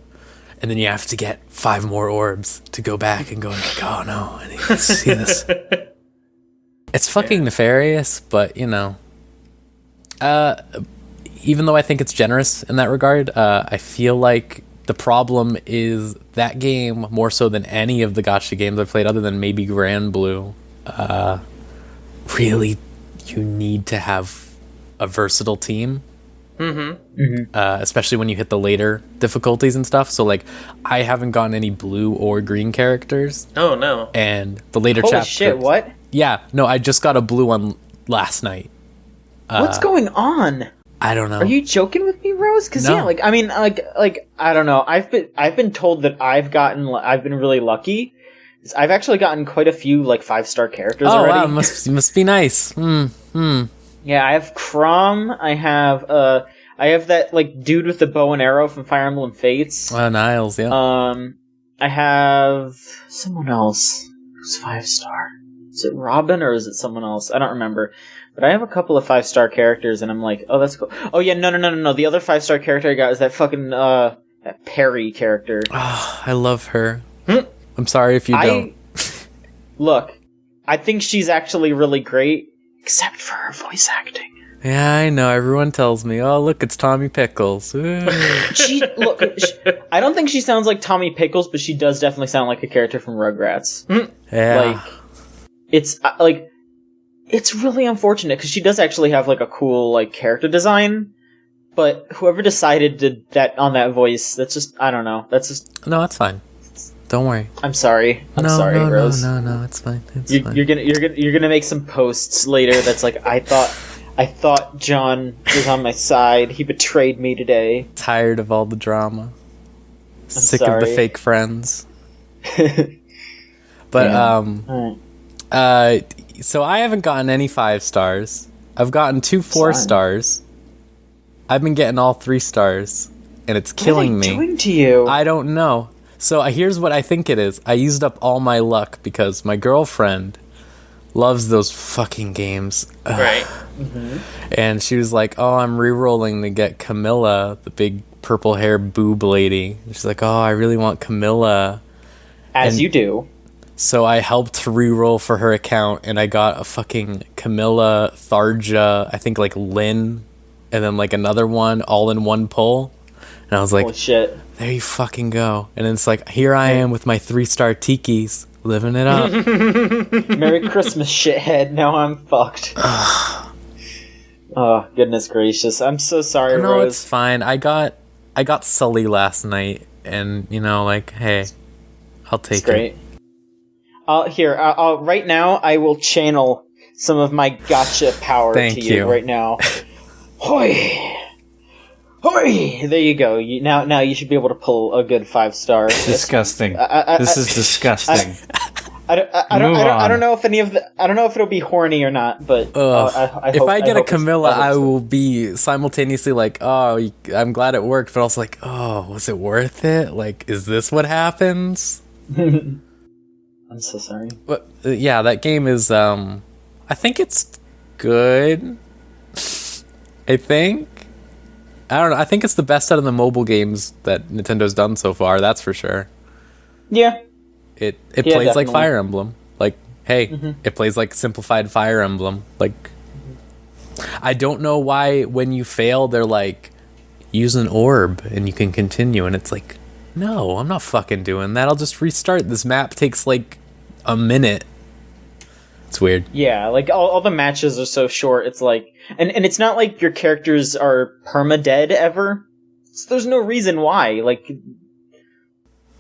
And then you have to get 5 more orbs to go back and go like, oh no, I need to see this. It's fucking nefarious, but even though I think it's generous in that regard, I feel like the problem is that game, more so than any of the gacha games I've played, other than maybe Grand Blue, really, you need to have a versatile team. Especially when you hit the later difficulties and stuff. So, like, I haven't gotten any blue or green characters. Oh, no. And the later Holy chapters... shit, what? Yeah, no, I just got a blue one last night. What's going on? I don't know. Are you joking with me, Rose? Because No. I don't know. I've been told that I've been really lucky. I've actually gotten quite a few 5-star characters already. Wow, must be nice. Yeah, I have Crom. I have that dude with the bow and arrow from Fire Emblem Fates. Niles, yeah. I have someone else who's 5-star. Is it Robin or is it someone else? I don't remember. But I have a couple of 5-star characters, and I'm like, oh, that's cool. Oh yeah, no. The other 5-star character I got is that fucking that Perry character. Oh, I love her. I'm sorry if you don't. Look, I think she's actually really great, except for her voice acting. Yeah, I know. Everyone tells me, oh, look, it's Tommy Pickles. I don't think she sounds like Tommy Pickles, but she does definitely sound like a character from Rugrats. Yeah. It's really unfortunate, because she does actually have, a cool, character design, but whoever decided that on that voice, that's just, I don't know. That's just... No, it's fine. Don't worry. I'm sorry. I'm sorry, Rose. No, it's fine. You're gonna make some posts later that's like, I thought John was on my side. He betrayed me today. Tired of all the drama. Sick of the fake friends. But so I haven't gotten any 5 stars. I've gotten 2 4 stars. I've been getting all 3 stars, and it's killing me. What are they doing to you? I don't know. So here's what I think it is. I used up all my luck because my girlfriend loves those fucking games. Right. And she was like, oh, I'm re-rolling to get Camilla, the big purple hair boob lady. She's like, oh, I really want Camilla. As you do. So I helped re-roll for her account, and I got a fucking Camilla, Tharja, I think like Lynn, and then like another one all in one pull. And I was like, oh shit. There you fucking go. And it's like, here I am with my 3-star tikis, living it up. Merry Christmas, shithead. Now I'm fucked. Oh, goodness gracious. I'm so sorry, No, Rose. it's fine. I got Sully last night, and, you know, like, hey, I'll take it's great. I'll right now, I will channel some of my gotcha power Thank to you right now. Hoi! Hoi! There you go. Now you should be able to pull a good 5-star. Disgusting. This is disgusting. I don't know if I don't know if it'll be horny or not, but if I get a Camilla, I will be simultaneously like, oh, I'm glad it worked, but also like, oh, was it worth it? Like, is this what happens? I'm so sorry. But yeah, that game is. I think it's good. I think. I don't know. I think it's the best out of the mobile games that Nintendo's done so far. That's for sure. Yeah. It plays definitely. like Fire Emblem. Like, hey, it plays like simplified Fire Emblem. Like, I don't know why when you fail, they're like, use an orb and you can continue. And it's like, no, I'm not fucking doing that. I'll just restart. This map takes like a minute. It's weird. Yeah, like all the matches are so short. It's like, and it's not like your characters are perma-dead ever. So there's no reason why. Like,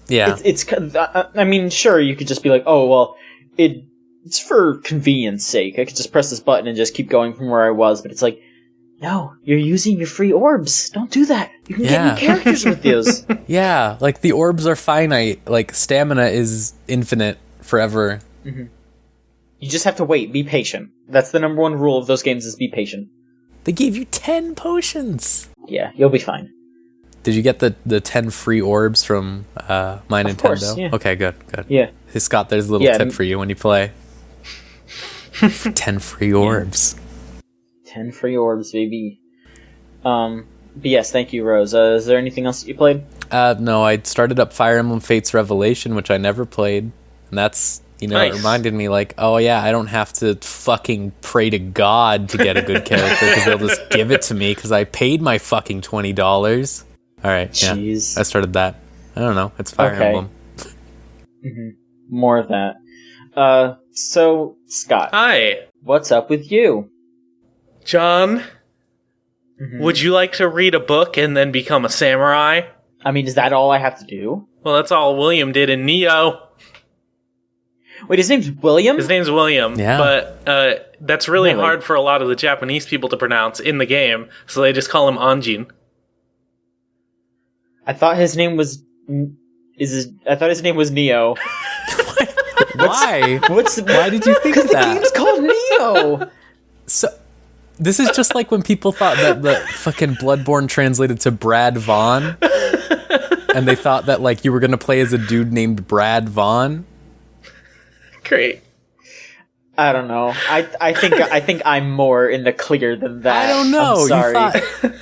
yeah, it's I mean, sure, you could just be like, oh well, it's for convenience sake. I could just press this button and just keep going from where I was. But it's like, no, you're using your free orbs. Don't do that. You can get new characters with those. Yeah, like the orbs are finite. Like stamina is infinite forever. Mm-hmm. You just have to wait. Be patient. That's the number one rule of those games: is be patient. They gave you 10 potions. Yeah, you'll be fine. Did you get the 10 free orbs from My Nintendo? Of course, yeah. Okay, good. Yeah. Hey, Scott, there's a little tip for you when you play. 10 free orbs. 10 free orbs, baby. But yes, thank you, Rose. Is there anything else that you played? No, I started up Fire Emblem Fates Revelation, which I never played. And that's, you know, Nice. It reminded me like, oh yeah, I don't have to fucking pray to God to get a good character because they'll just give it to me because I paid my fucking $20. All right, Jeez. yeah, I started that. I don't know. It's Fire Emblem. Mm-hmm. More of that. So, Scott. Hi. What's up with you? John, would you like to read a book and then become a samurai? I mean, is that all I have to do? Well, that's all William did in Nioh. Wait, his name's William? His name's William, Yeah. but that's really hard for a lot of the Japanese people to pronounce in the game, so they just call him Anjin. I thought his name was... I thought his name was Nioh. Why? Why did you think Because the that? game's called Nioh! So, this is just like when people thought that the fucking Bloodborne translated to Brad Vaughn, and they thought that like you were gonna play as a dude named Brad Vaughn. Great. I don't know. I think I'm more in the clear than that. I don't know. I'm sorry.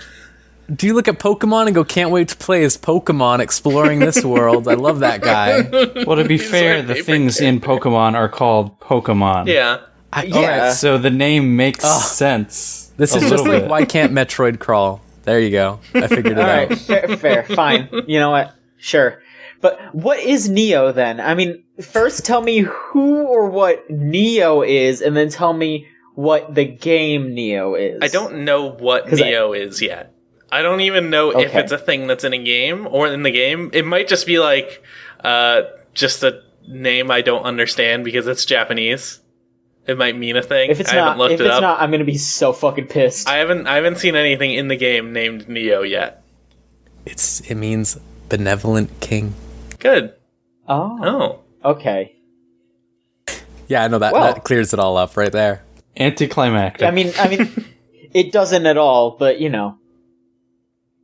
Do you look at Pokemon and go, can't wait to play as Pokemon exploring this world? I love that guy. Well, to be fair, my the favorite things in Pokemon are called Pokemon. Yeah. Yeah. So the name makes sense. This a is just little like, bit. why can't Metroid crawl? There you go. I figured it All out. right, fair, fine. You know what? Sure. But what is Nioh then? I mean, first tell me who or what Nioh is, and then tell me what the game Nioh is. I don't know what Nioh is yet. I don't even know if it's a thing that's in a game or in the game. It might just be like just a name I don't understand because it's Japanese. It might mean a thing. If it's not, I'm gonna be so fucking pissed. I haven't seen anything in the game named Nioh yet. It means benevolent king. Good. Oh. Okay. Yeah, I know that clears it all up right there. Anticlimactic. I mean, it doesn't at all, but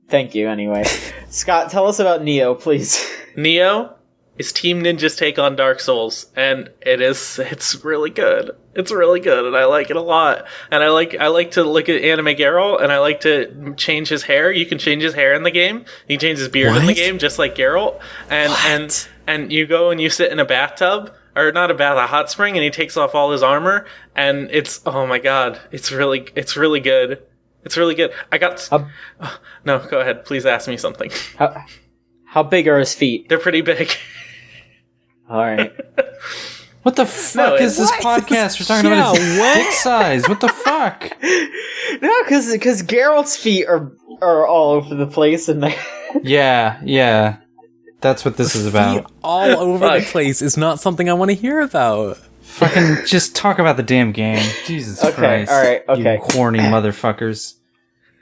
thank you anyway. Scott, tell us about Nioh, please. Nioh is Team Ninja's take on Dark Souls, and it's really good. It's really good, and I like it a lot. And I like to look at anime Geralt, and I like to change his hair. You can change his hair in the game. You can change his beard in the game, just like Geralt. And you go and you sit in a bathtub, or not a hot spring, and he takes off all his armor, and it's, oh my god, it's really good. It's really good. No, go ahead. Please ask me something. How big are his feet? They're pretty big. All right. What the fuck is this podcast? We're talking about his dick size. What the fuck? No, because Geralt's feet are all over the place, and yeah. That's what this is about. Feet all over the place is not something I want to hear about. Fucking just talk about the damn game. Jesus Christ. All right, okay. You horny motherfuckers.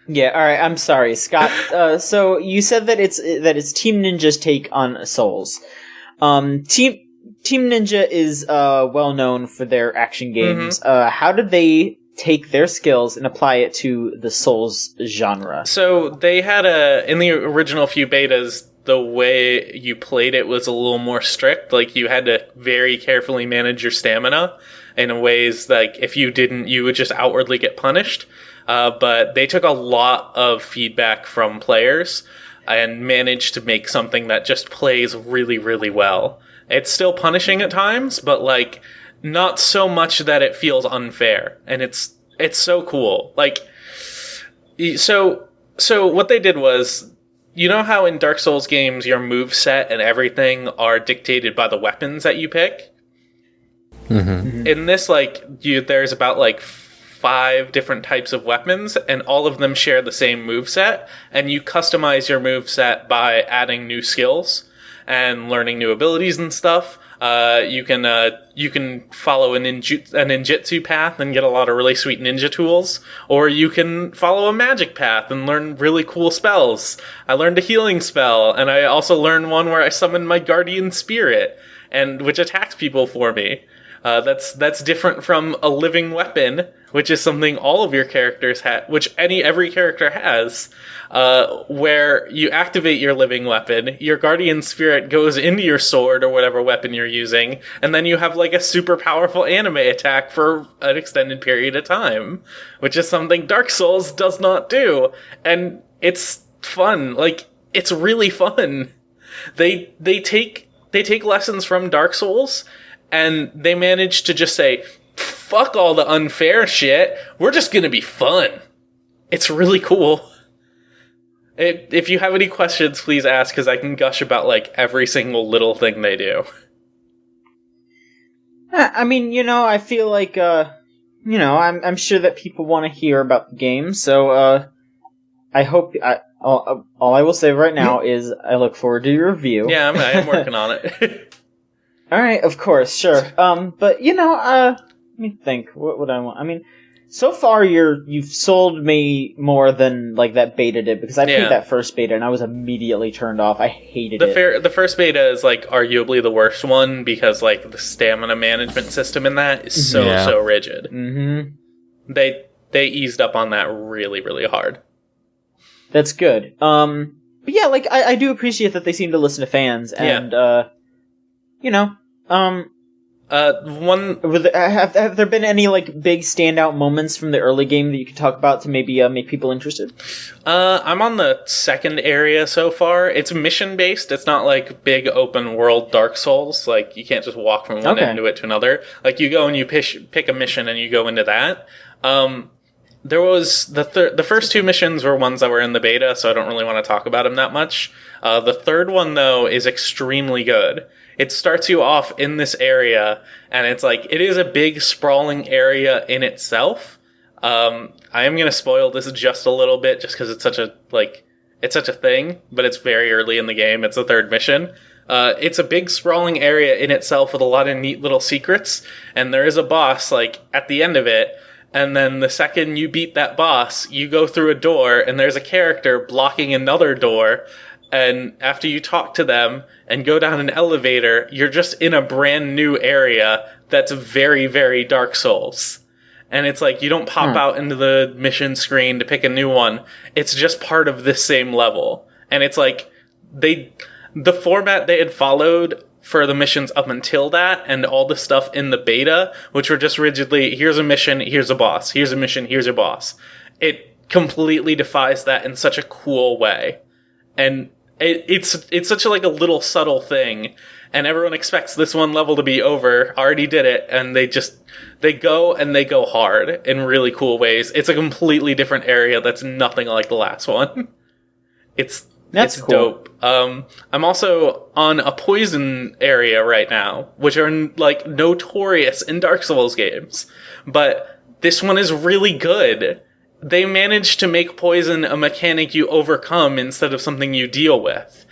Yeah, all right. I'm sorry, Scott. So you said that it's Team Ninja's take on Souls. Team Ninja is well known for their action games. Mm-hmm. How did they take their skills and apply it to the Souls genre? So they had in the original few betas, the way you played it was a little more strict. Like, you had to very carefully manage your stamina in ways like if you didn't, you would just outwardly get punished. But they took a lot of feedback from players and managed to make something that just plays really, really well. It's still punishing at times, but like not so much that it feels unfair. And it's so cool. Like, so what they did was, you know how in Dark Souls games your moveset and everything are dictated by the weapons that you pick? Mm-hmm. In this, there's about 5 different types of weapons, and all of them share the same moveset, and you customize your moveset by adding new skills and learning new abilities and stuff. You can follow a ninjutsu path and get a lot of really sweet ninja tools, or you can follow a magic path and learn really cool spells. I learned a healing spell, and I also learned one where I summoned my guardian spirit, which attacks people for me. That's different from a living weapon, which is something all of your characters have, which every character has, where you activate your living weapon, your guardian spirit goes into your sword or whatever weapon you're using, and then you have a super powerful anime attack for an extended period of time, which is something Dark Souls does not do. And it's fun. It's really fun. They take lessons from Dark Souls, and they managed to just say, fuck all the unfair shit. We're just gonna be fun. It's really cool. If you have any questions, please ask, because I can gush about every single little thing they do. I mean, I feel like, I'm sure that people want to hear about the game, so, I hope, all I will say right now is I look forward to your review. Yeah, I'm working on it. Alright, of course, sure. But, let me think. What would I want? I mean, so far you've sold me more than, that beta did, because I played that first beta and I was immediately turned off. I hated it. The first beta is, arguably the worst one, because, the stamina management system in that is so rigid. Mm-hmm. They eased up on that really, really hard. That's good. But yeah, I do appreciate that they seem to listen to fans, and, have there been any big standout moments from the early game that you could talk about to maybe make people interested? I'm on the second area so far. It's mission based. It's not big open world Dark Souls. You can't just walk from one end of it to another. You go and you pick a mission and you go into that. There was the first 2 missions were ones that were in the beta, so I don't really want to talk about them that much. The third one though is extremely good. It starts you off in this area, and it's it is a big sprawling area in itself, I am gonna spoil this just a little bit, just because it's such a thing, but it's very early in the game. It's the third mission. It's a big sprawling area in itself with a lot of neat little secrets, and there is a boss, like, at the end of it, and then the second you beat that boss, you go through a door, and there's a character blocking another door, and after you talk to them and go down an elevator, you're just in a brand new area that's very, very Dark Souls. And it's like, you don't pop out into the mission screen to pick a new one. It's just part of this same level. And it's like, the format they had followed for the missions up until that, and all the stuff in the beta, which were just rigidly, here's a mission, here's a boss, here's a mission, here's a boss. It completely defies that in such a cool way. And it's such a little subtle thing, and everyone expects this one level to be over, already did it, and they go hard in really cool ways. It's a completely different area that's nothing like the last one. It's cool. Dope. I'm also on a poison area right now, which are notorious in Dark Souls games, but this one is really good. They managed to make poison a mechanic you overcome instead of something you deal with.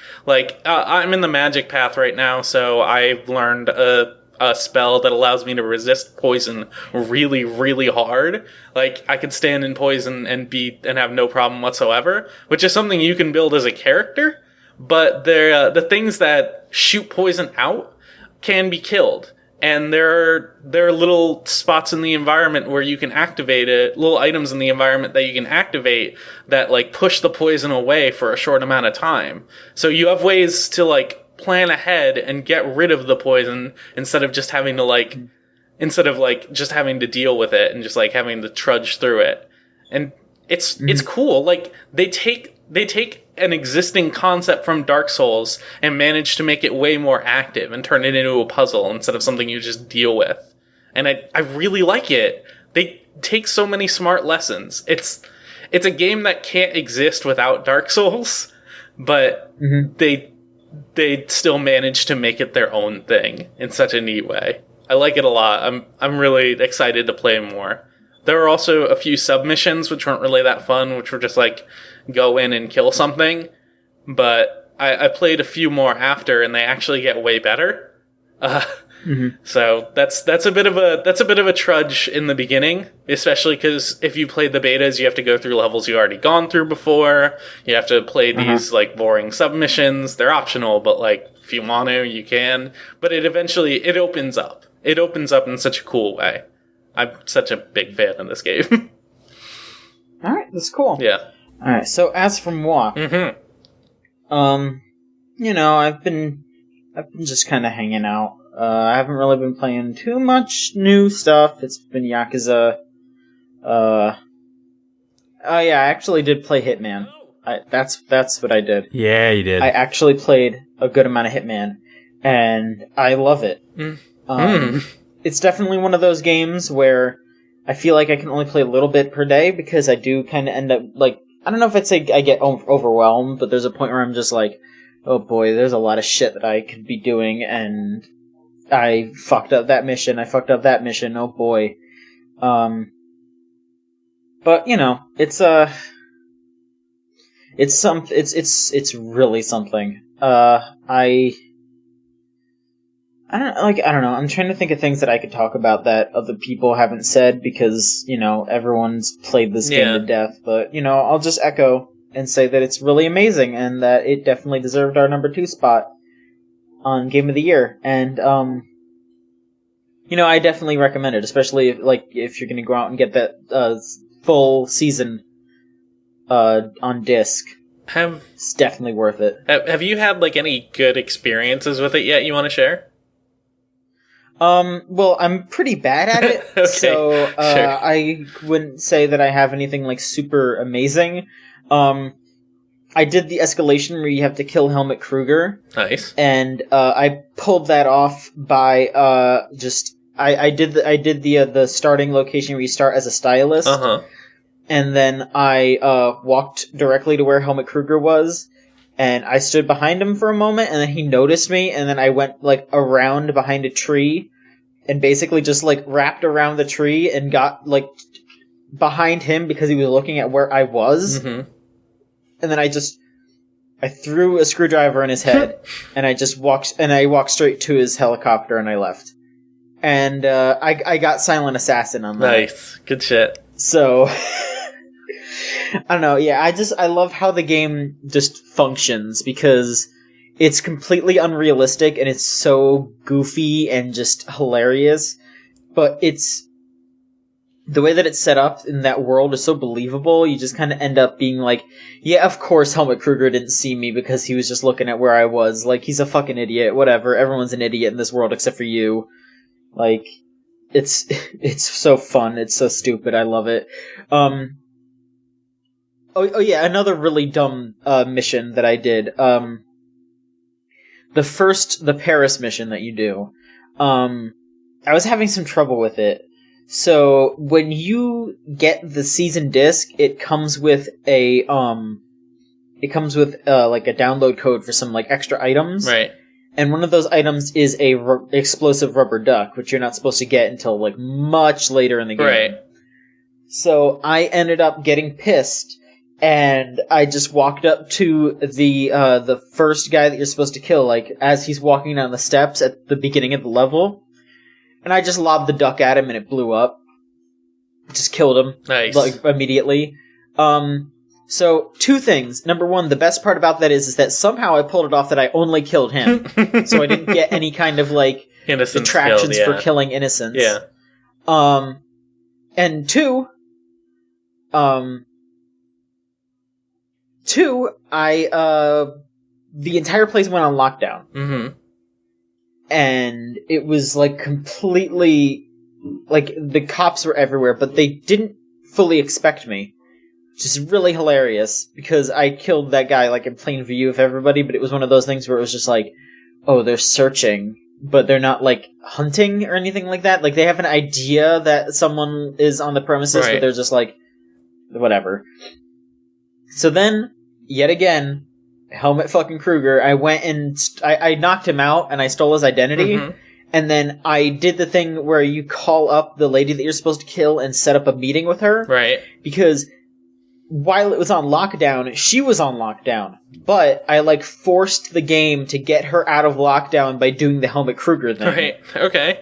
I'm in the magic path right now, so I've learned a spell that allows me to resist poison really, really hard. I could stand in poison and have no problem whatsoever, which is something you can build as a character, but the things that shoot poison out can be killed. And there are little spots in the environment where you can activate it, little items in the environment that you can activate that push the poison away for a short amount of time. So you have ways to plan ahead and get rid of the poison instead of just having to just having to deal with it and just having to trudge through it. And it's cool. They take an existing concept from Dark Souls and manage to make it way more active and turn it into a puzzle instead of something you just deal with. And I really like it. They take so many smart lessons. It's a game that can't exist without Dark Souls, but they still manage to make it their own thing in such a neat way. I like it a lot. I'm really excited to play more. There were also a few submissions which weren't really that fun, which were just go in and kill something. But I played a few more after, and they actually get way better. So that's a bit of a trudge in the beginning, especially because if you played the betas, you have to go through levels you already gone through before. You have to play these boring submissions. They're optional, but if you want to, you can. But it opens up. It opens up in such a cool way. I'm such a big fan of this game. All right, that's cool. Yeah. All right. So as for moi, I've been just kind of hanging out. I haven't really been playing too much new stuff. It's been Yakuza. Oh yeah, I actually did play Hitman. That's what I did. Yeah, you did. I actually played a good amount of Hitman, and I love it. It's definitely one of those games where I feel like I can only play a little bit per day because I do kind of end up I don't know if I'd say I get overwhelmed, but there's a point where I'm just oh boy, there's a lot of shit that I could be doing, and I fucked up that mission. Oh boy. But it's really something. I don't know. I'm trying to think of things that I could talk about that other people haven't said because, everyone's played this game to death. But, I'll just echo and say that it's really amazing and that it definitely deserved our number 2 spot on Game of the Year. And, I definitely recommend it, especially if you're going to go out and get that full season on disc. It's definitely worth it. Have you had any good experiences with it yet you want to share? Well, I'm pretty bad at it, okay, so sure. I wouldn't say that I have anything super amazing. I did the escalation where you have to kill Helmut Kruger. Nice. And I pulled that off by I did the starting location where you start as a stylist. And then I walked directly to where Helmut Kruger was. And I stood behind him for a moment, and then he noticed me, and then I went, around behind a tree, and basically just, wrapped around the tree, and got, behind him because he was looking at where I was. Mm-hmm. And then I threw a screwdriver in his head, and I walked straight to his helicopter, and I left. And I got Silent Assassin on that. Nice. Good shit. So, I don't know, yeah, I love how the game just functions, because it's completely unrealistic, and it's so goofy and just hilarious, but the way that it's set up in that world is so believable, you just kind of end up being like, yeah, of course Helmut Kruger didn't see me because he was just looking at where I was. Like, he's a fucking idiot, whatever. Everyone's an idiot in this world except for you. Like, it's so fun. It's so stupid. I love it. Oh yeah, another really dumb mission that I did. The Paris mission that you do. I was having some trouble with it. So when you get the season disc, it comes with a like a download code for some like extra items. Right. And one of those items is a explosive rubber duck, which you're not supposed to get until like much later in the game. Right. So I ended up getting pissed, and I just walked up to the first guy that you're supposed to kill, like as he's walking down the steps at the beginning of the level. And I just lobbed the duck at him, and it blew up. Just killed him. Nice. Like, immediately. So, two things. Number one, the best part about that is that somehow I pulled it off that I only killed him. So I didn't get any kind of, like, Innocence attractions killed, yeah. for killing innocents. Yeah. And two, the entire place went on lockdown. Mm-hmm. And it was, like, completely, like, the cops were everywhere, but they didn't fully expect me. Which is really hilarious, because I killed that guy, like, in plain view of everybody, but it was one of those things where it was just like, oh, they're searching, but they're not, like, hunting or anything like that. Like, they have an idea that someone is on the premises, right. But they're just like, whatever. So then, yet again, Helmut fucking Kruger, I went and I knocked him out and I stole his identity. Mm-hmm. And then I did the thing where you call up the lady that you're supposed to kill and set up a meeting with her. Right. Because while it was on lockdown, she was on lockdown. But I, like, forced the game to get her out of lockdown by doing the Helmut Kruger thing. Right. Okay.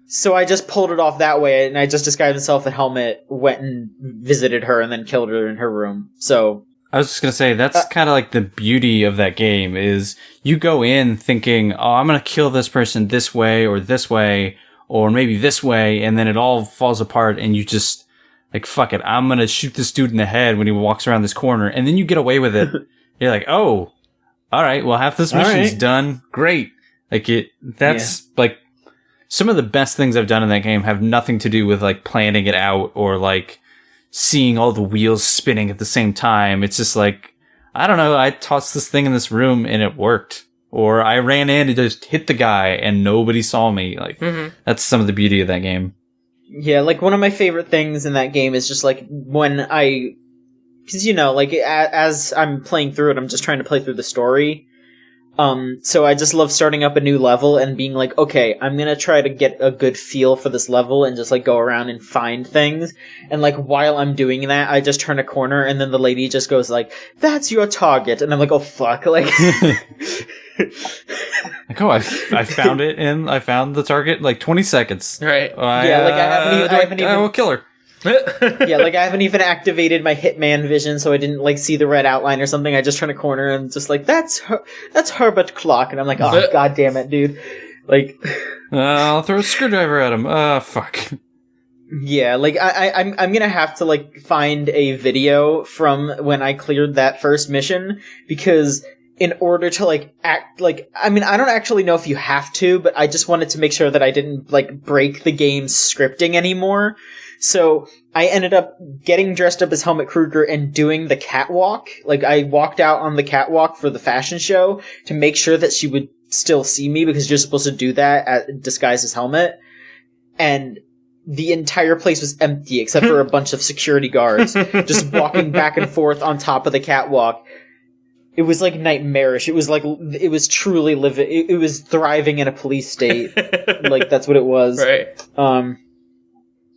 So I just pulled it off that way, and I just disguised myself that Helmut went and visited her and then killed her in her room. So I was just going to say, that's kind of like the beauty of that game, is you go in thinking, oh, I'm going to kill this person this way, or maybe this way, and then it all falls apart, and you just, like, fuck it, I'm going to shoot this dude in the head when he walks around this corner, and then you get away with it. You're like, oh, alright, well, half this mission's done. Great. Like, like, some of the best things I've done in that game have nothing to do with, like, planning it out, or, like, seeing all the wheels spinning at the same time. It's just like, I don't know, I tossed this thing in this room and it worked. Or I ran in and just hit the guy and nobody saw me. Like, That's some of the beauty of that game. Yeah, like, one of my favorite things in that game is just, like, because, you know, like, as I'm playing through it, I'm just trying to play through the story. So I just love starting up a new level and being like, okay, I'm gonna try to get a good feel for this level and just, like, go around and find things. And, like, while I'm doing that, I just turn a corner and then the lady just goes like, that's your target. And I'm like, oh, fuck. Like, like, oh, I found it, and I found the target, like, 20 seconds. Right. Yeah, like, I haven't even I will kill her. Yeah, like, I haven't even activated my Hitman vision, so I didn't, like, see the red outline or something. I just turn a corner and just like, that's Herbert Clark, and I'm like, oh, god damn it, dude. Like, I'll throw a screwdriver at him. Fuck. Yeah, like, I'm gonna have to, like, find a video from when I cleared that first mission, because in order to, like, act, like, I mean, I don't actually know if you have to, but I just wanted to make sure that I didn't, like, break the game's scripting anymore. So I ended up getting dressed up as Helmut Kruger and doing the catwalk. Like, I walked out on the catwalk for the fashion show to make sure that she would still see me, because you're supposed to do that disguised as Helmut. And the entire place was empty except for a bunch of security guards just walking back and forth on top of the catwalk. It was, like, nightmarish. It was, like, it was truly living. It was thriving in a police state. Like, that's what it was. Right.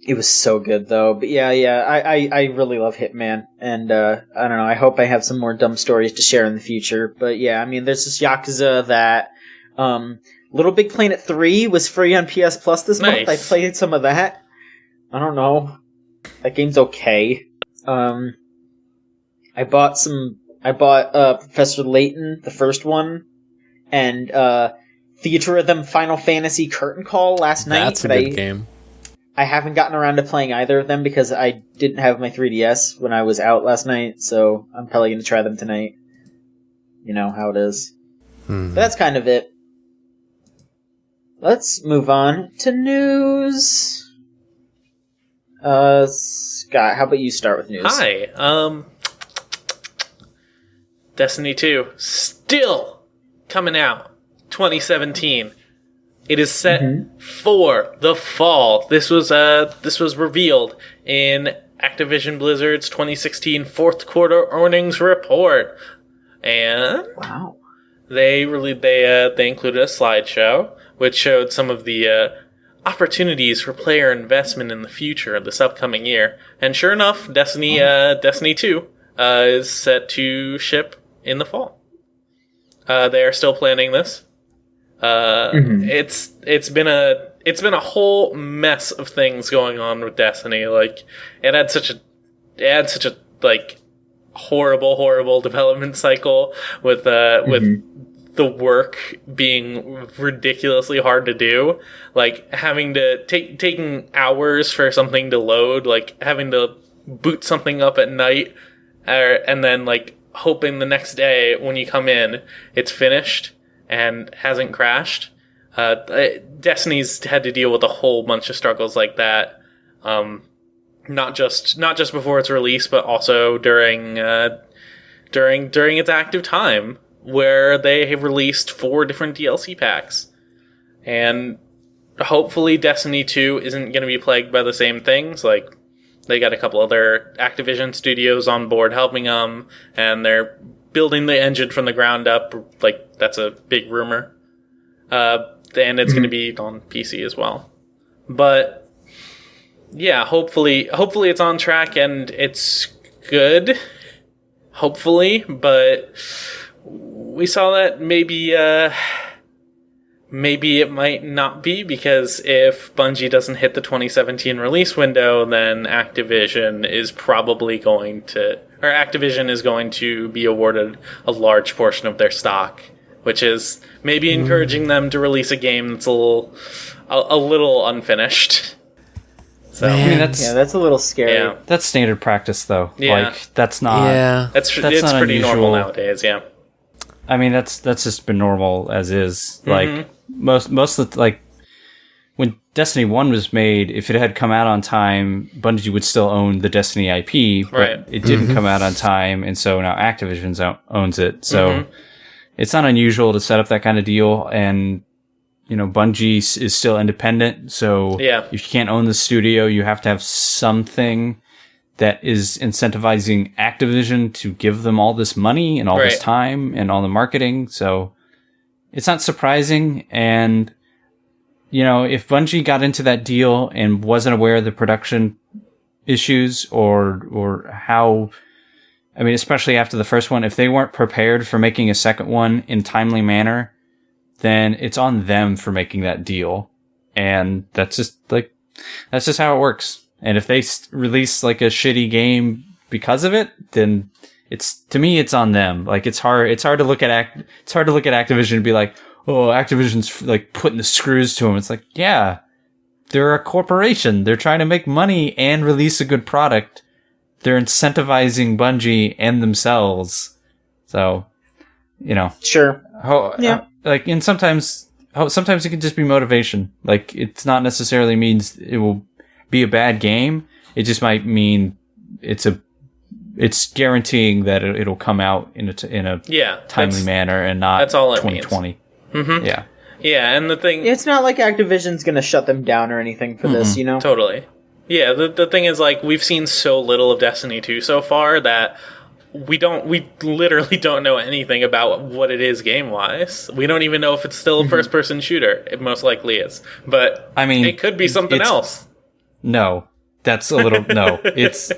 It was so good though. But yeah, I really love Hitman, and I don't know. I hope I have some more dumb stories to share in the future. But yeah, I mean, there's this Yakuza that Little Big Planet 3 was free on PS Plus this month. I played some of that. I don't know. That game's okay. I bought Professor Layton, the first one, and Theatrhythm Final Fantasy Curtain Call last night. That's a good game. I haven't gotten around to playing either of them because I didn't have my 3DS when I was out last night, so I'm probably going to try them tonight. You know how it is. But that's kind of it. Let's move on to news. Scott, how about you start with news? Hi. Destiny 2 still coming out 2017. It is set for the fall. This was revealed in Activision Blizzard's 2016 fourth quarter earnings report, and wow, they included a slideshow which showed some of the opportunities for player investment in the future of this upcoming year. And sure enough, Destiny 2 is set to ship in the fall. They are still planning this. It's been a whole mess of things going on with Destiny. Like it had such a like horrible development cycle with the work being ridiculously hard to do, like having to taking hours for something to load, like having to boot something up at night, and then like hoping the next day when you come in it's finished and hasn't crashed. Destiny's had to deal with a whole bunch of struggles like that, not just before its release, but also during its active time, where they have released 4 different DLC packs. And hopefully Destiny 2 isn't going to be plagued by the same things. Like, they got a couple other Activision studios on board helping them, and they're building the engine from the ground up. Like, that's a big rumor. And it's going to be on PC as well. But yeah, hopefully it's on track and it's good. Hopefully, but we saw that maybe it might not be, because if Bungie doesn't hit the 2017 release window, then Activision is going to be awarded a large portion of their stock, which is maybe encouraging them to release a game that's a little unfinished. So I mean, that's a little scary. Yeah. That's standard practice, though. Yeah. Like, that's not. Yeah, it's not pretty unusual. normal nowadays. Yeah. I mean, that's just been normal as is. Like most of the, like, when Destiny 1 was made, if it had come out on time, Bungie would still own the Destiny IP, but Right. it didn't come out on time, and so now Activision owns it. So it's not unusual to set up that kind of deal, and you know, Bungie is still independent, so Yeah. if you can't own the studio, you have to have something that is incentivizing Activision to give them all this money and all this Right. time and all the marketing. So it's not surprising. And, you know, if Bungie got into that deal and wasn't aware of the production issues or how, I mean, especially after the first one, if they weren't prepared for making a second one in timely manner, then it's on them for making that deal. And that's just how it works. And if they release like a shitty game because of it, then to me it's on them. Like it's hard to look at Activision and be like, oh, Activision's like putting the screws to them. It's like, yeah, they're a corporation. They're trying to make money and release a good product. They're incentivizing Bungie and themselves. So, you know, Sure. Yeah. Like, and sometimes it can just be motivation. Like, it's not necessarily means it will be a bad game. It just might mean it's guaranteeing that it'll come out in a timely manner and not that's all it 2020. Mm-hmm. Yeah. Yeah, and the thing... It's not like Activision's gonna shut them down or anything for this, you know? Totally. Yeah, the thing is, like, we've seen so little of Destiny 2 so far that we literally don't know anything about what it is game-wise. We don't even know if it's still a first-person shooter. It most likely is. But, I mean, it could be something else. No, That's a little no. It's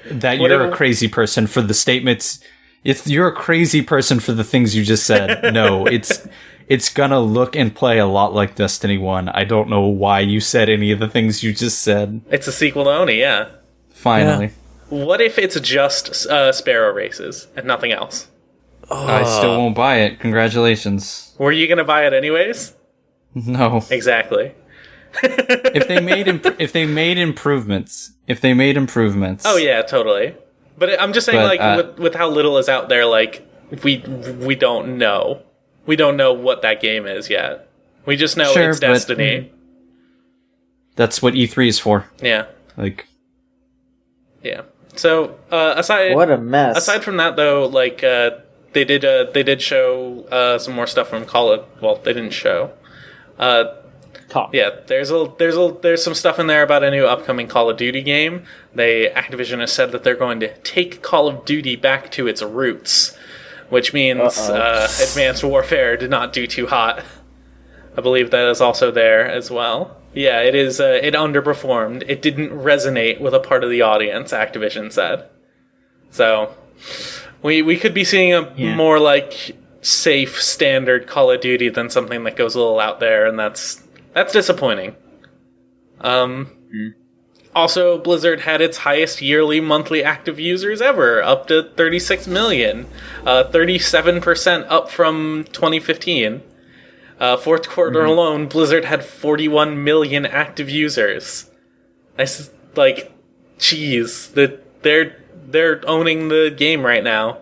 that you're a crazy person for the statements. You're a crazy person for the things you just said. No, it's gonna look and play a lot like Destiny 1. I don't know why you said any of the things you just said. It's a sequel to Oni, yeah. Finally. Yeah. What if it's just Sparrow races and nothing else? I still won't buy it. Congratulations. Were you gonna buy it anyways? No. Exactly. if they made improvements. Oh yeah, totally. But I'm just saying, with how little is out there, like we don't know. We don't know what that game is yet. We just know it's Destiny. That's what E3 is for. Yeah. Like. Yeah. So what a mess. Aside from that, though, like they did show some more stuff from Call of. Well, they didn't show. Talk. Yeah, there's some stuff in there about a new upcoming Call of Duty game. Activision has said that they're going to take Call of Duty back to its roots, which means Advanced Warfare did not do too hot. I believe that is also there as well. Yeah, it is. It underperformed. It didn't resonate with a part of the audience, Activision said. So we could be seeing a more like safe standard Call of Duty than something that goes a little out there, and that's disappointing. Also, Blizzard had its highest yearly monthly active users ever, up to 36 million, 37% up from 2015. Fourth quarter alone, Blizzard had 41 million active users. That's like, jeez, they're owning the game right now.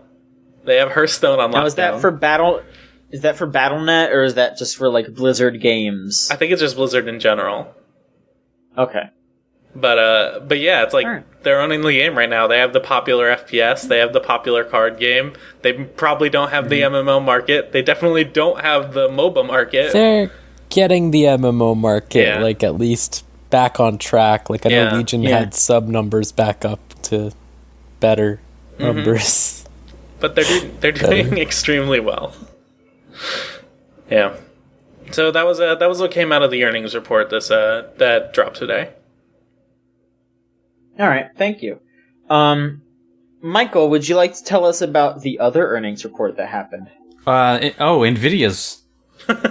They have Hearthstone on lockdown. Now, is that for Battle? Is that for Battle.net, or is that just for, like, Blizzard games? I think it's just Blizzard in general. Okay. But yeah, it's like, they're owning the game right now. They have the popular FPS, they have the popular card game, they probably don't have the MMO market, they definitely don't have the MOBA market. They're getting the MMO market, like, at least back on track. Like, I know Legion had sub numbers back up to better numbers. But they're doing extremely well. Yeah. So that was what came out of the earnings report that dropped today. All right, thank you. Michael, would you like to tell us about the other earnings report that happened? NVIDIA's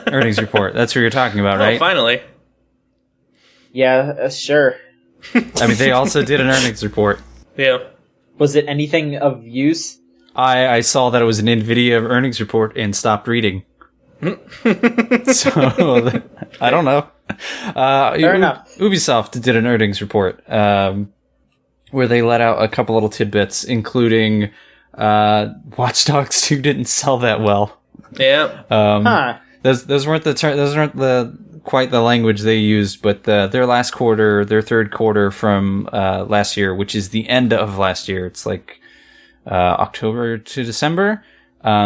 earnings report. That's what you're talking about, right? Oh, finally. Yeah, sure. I mean, they also did an earnings report. Yeah. Was it anything of use? I saw that it was an NVIDIA earnings report and stopped reading. So, I don't know. Fair enough. Ubisoft did an earnings report where they let out a couple little tidbits, including Watch Dogs 2 didn't sell that well. Yeah. Those weren't quite the language they used, but their third quarter from last year, which is the end of last year. It's like October to December.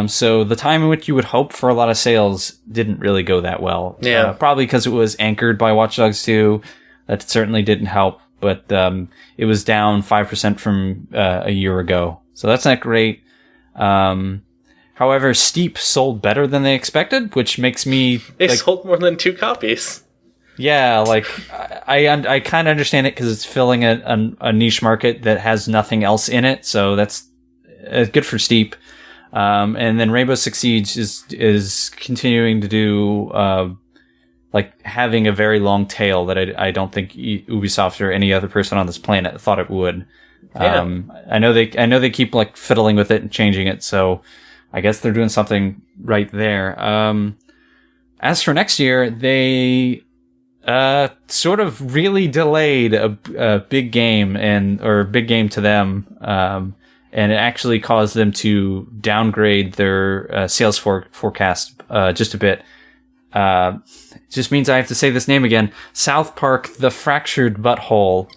So the time in which you would hope for a lot of sales didn't really go that well. Yeah. Probably because it was anchored by Watch Dogs 2. That certainly didn't help, but it was down 5% from a year ago. So that's not great. However, Steep sold better than they expected, which makes me... They sold more than 2 copies. Yeah, like, I kind of understand it because it's filling a niche market that has nothing else in it, so that's good for Steep. And then Rainbow Six Siege is continuing to do, like, having a very long tail that I don't think Ubisoft or any other person on this planet thought it would. Yeah. I know they keep, like, fiddling with it and changing it, so I guess they're doing something right there. As for next year, they sort of really delayed a big game or big game to them, and it actually caused them to downgrade their sales forecast just a bit. It just means I have to say this name again. South Park: The Fractured Butthole.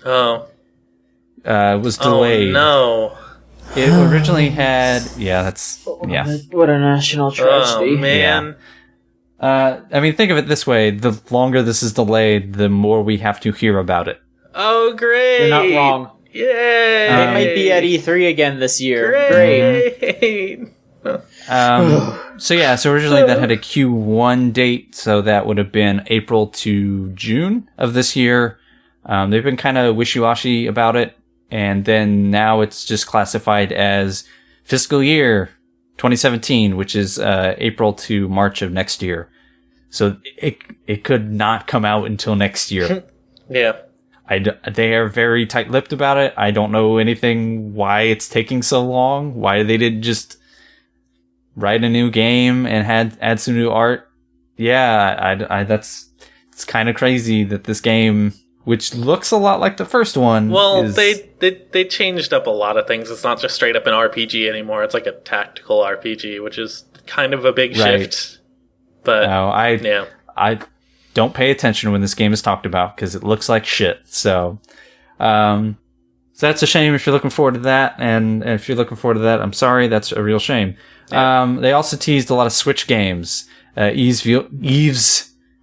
Was delayed. Oh no. It originally had... What a national tragedy. Oh, man. Yeah. I mean, think of it this way. The longer this is delayed, the more we have to hear about it. Oh, great. You're not wrong. Yay. They might be at E3 again this year. Great. So originally that had a Q1 date, so that would have been April to June of this year. They've been kind of wishy-washy about it, and then now it's just classified as fiscal year 2017, which is April to March of next year. So it could not come out until next year. Yeah. They are very tight-lipped about it. I don't know anything why it's taking so long. Why they didn't just write a new game and add some new art. Yeah, it's kind of crazy that this game, which looks a lot like the first one. Well, they changed up a lot of things. It's not just straight up an RPG anymore. It's like a tactical RPG, which is kind of a big shift. But no, I don't pay attention when this game is talked about because it looks like shit. So that's a shame if you're looking forward to that. And if you're looking forward to that, I'm sorry. That's a real shame. Yeah. They also teased a lot of Switch games. Yves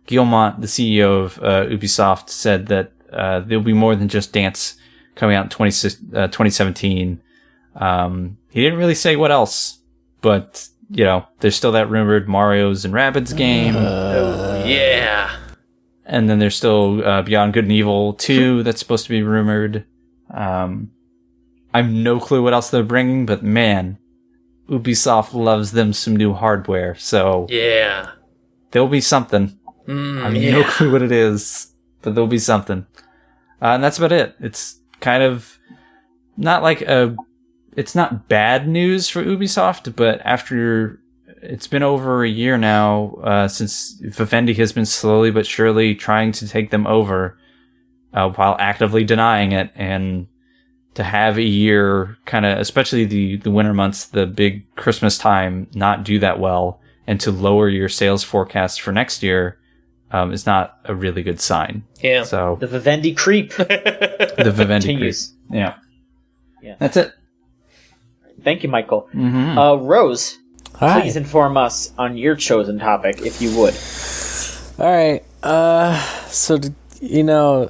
Guillemot, the CEO of Ubisoft, said that there'll be more than just Dance coming out in 2017. He didn't really say what else, but there's still that rumored Mario's and Rabbids game. Yeah. And then there's still Beyond Good and Evil 2 that's supposed to be rumored. I've no clue what else they're bringing, but man, Ubisoft loves them some new hardware. So yeah, there'll be something. I have no clue what it is, but there'll be something. And that's about it. It's kind of not like it's not bad news for Ubisoft, but after it's been over a year now since Vivendi has been slowly but surely trying to take them over while actively denying it, and to have a year kind of, especially the winter months, the big Christmas time, not do that well, and to lower your sales forecast for next year is not a really good sign. Yeah. So the Vivendi creep. The Vivendi continues. creep. Yeah. That's it. Thank you, Michael. Mm-hmm. Rose, Hi. please inform us on your chosen topic, if you would. All right. So,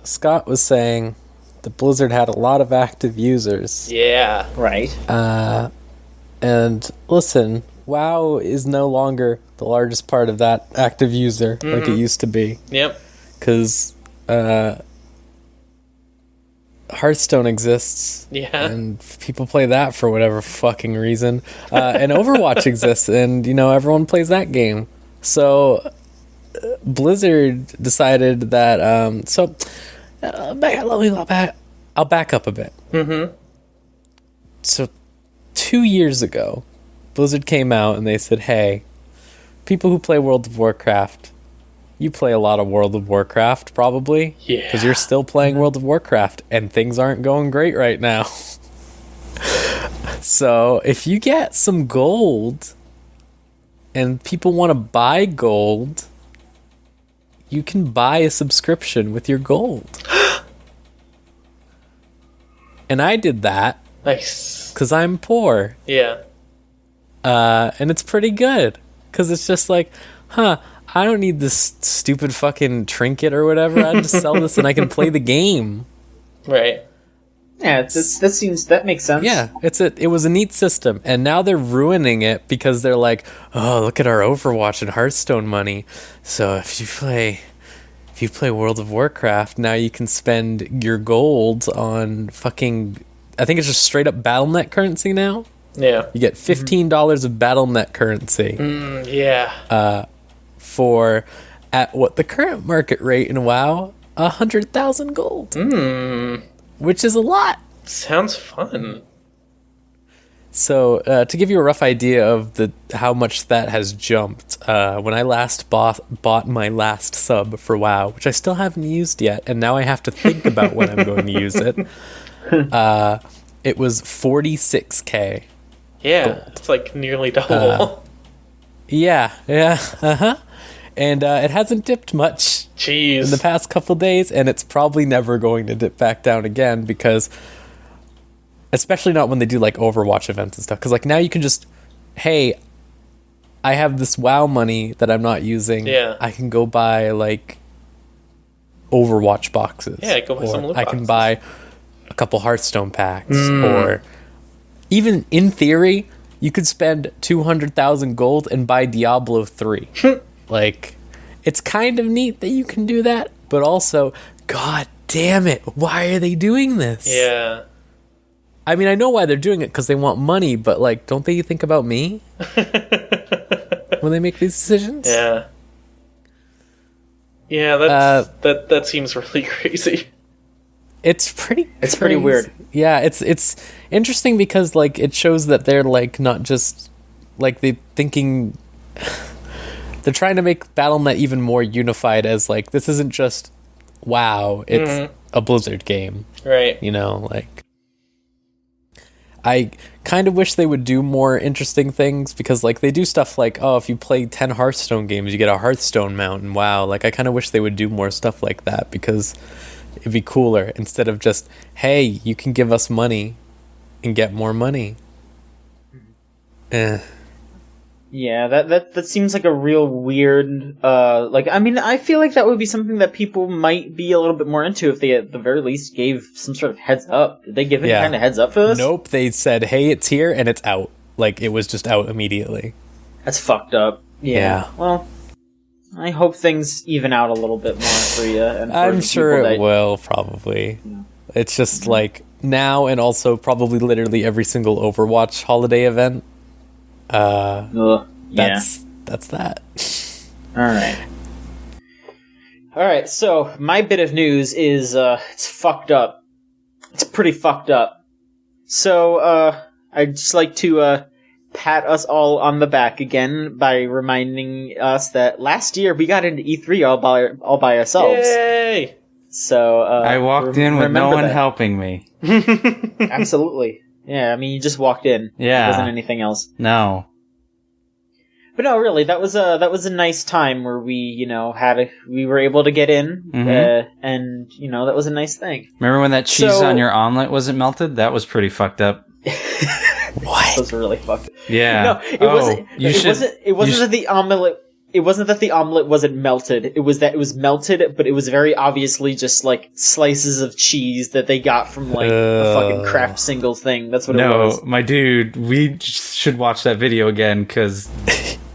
Scott was saying that Blizzard had a lot of active users. Yeah. Right. And listen, WoW is no longer the largest part of that active user like it used to be. Yep. Because Hearthstone exists. Yeah. And people play that for whatever fucking reason. And Overwatch exists, and, everyone plays that game. So Blizzard decided that... I'll back up a bit. Mm-hmm. So 2 years ago, Blizzard came out and they said, hey, people who play World of Warcraft, you play a lot of World of Warcraft, probably. Yeah. Because you're still playing World of Warcraft, and things aren't going great right now. So if you get some gold, and people want to buy gold, you can buy a subscription with your gold. And I did that. Nice. Because I'm poor. Yeah. And it's pretty good. Because it's just like, I don't need this stupid fucking trinket or whatever. I just sell this and I can play the game. Right. Yeah, that makes sense. Yeah, it was a neat system. And now they're ruining it because they're like, oh, look at our Overwatch and Hearthstone money. So if you play World of Warcraft, now you can spend your gold on fucking... I think it's just straight up Battle.net currency now. Yeah. You get $15 of Battle.net currency. Yeah. For, at what the current market rate in WoW, 100,000 gold. Which is a lot. Sounds fun. So, to give you a rough idea of how much that has jumped, when I last bought my last sub for WoW, which I still haven't used yet, and now I have to think about when I'm going to use it, it was 46k. Yeah, gold. it's like nearly double. Yeah, and it hasn't dipped much Jeez. in the past couple days, and it's probably never going to dip back down again because... Especially not when they do like Overwatch events and stuff. Because like now you can just, hey, I have this WoW money that I'm not using. Yeah. I can go buy like Overwatch boxes. Yeah, go buy some loot I can boxes. buy a couple Hearthstone packs. Or even in theory, you could spend 200,000 gold and buy Diablo 3. Like, it's kind of neat that you can do that. But also, god damn it, why are they doing this? Yeah. I mean, I know why they're doing it, because they want money, but, like, don't they think about me when they make these decisions? Yeah. Yeah, that seems really crazy. It's pretty weird. Yeah, it's interesting because, like, it shows that they're, like, not just, like, they're trying to make Battle.net even more unified as, like, this isn't just WoW, it's a Blizzard game. Right. You know, like, I kind of wish they would do more interesting things because, like, they do stuff like, oh, if you play 10 Hearthstone games, you get a Hearthstone mount, and wow, like, I kind of wish they would do more stuff like that because it'd be cooler instead of just, hey, you can give us money and get more money. Yeah, that seems like a real weird, I feel like that would be something that people might be a little bit more into if they at the very least gave some sort of heads up. Did they give any kind of heads up for this? Nope, they said, hey, it's here, and it's out. Like, it was just out immediately. That's fucked up. Yeah. Well, I hope things even out a little bit more for you. And for I'm sure it will, probably. Yeah. It's just, like, now and also probably literally every single Overwatch holiday event. That's that. Alright, so my bit of news is, it's fucked up. It's pretty fucked up. So, I'd just like to, pat us all on the back again by reminding us that last year we got into E3 all by ourselves. Yay! So, I walked in with no one helping me. Absolutely. Yeah, I mean, you just walked in. Yeah. It wasn't anything else. No. But no, really, that was a nice time where we, we were able to get in, and, that was a nice thing. Remember when that cheese on your omelet wasn't melted? That was pretty fucked up. What? That was really fucked up. Yeah. No, it wasn't that the omelet... It wasn't that the omelet wasn't melted. It was that it was melted, but it was very obviously just, like, slices of cheese that they got from, like, a fucking Kraft Singles thing. That's what it was. No, my dude, we should watch that video again, because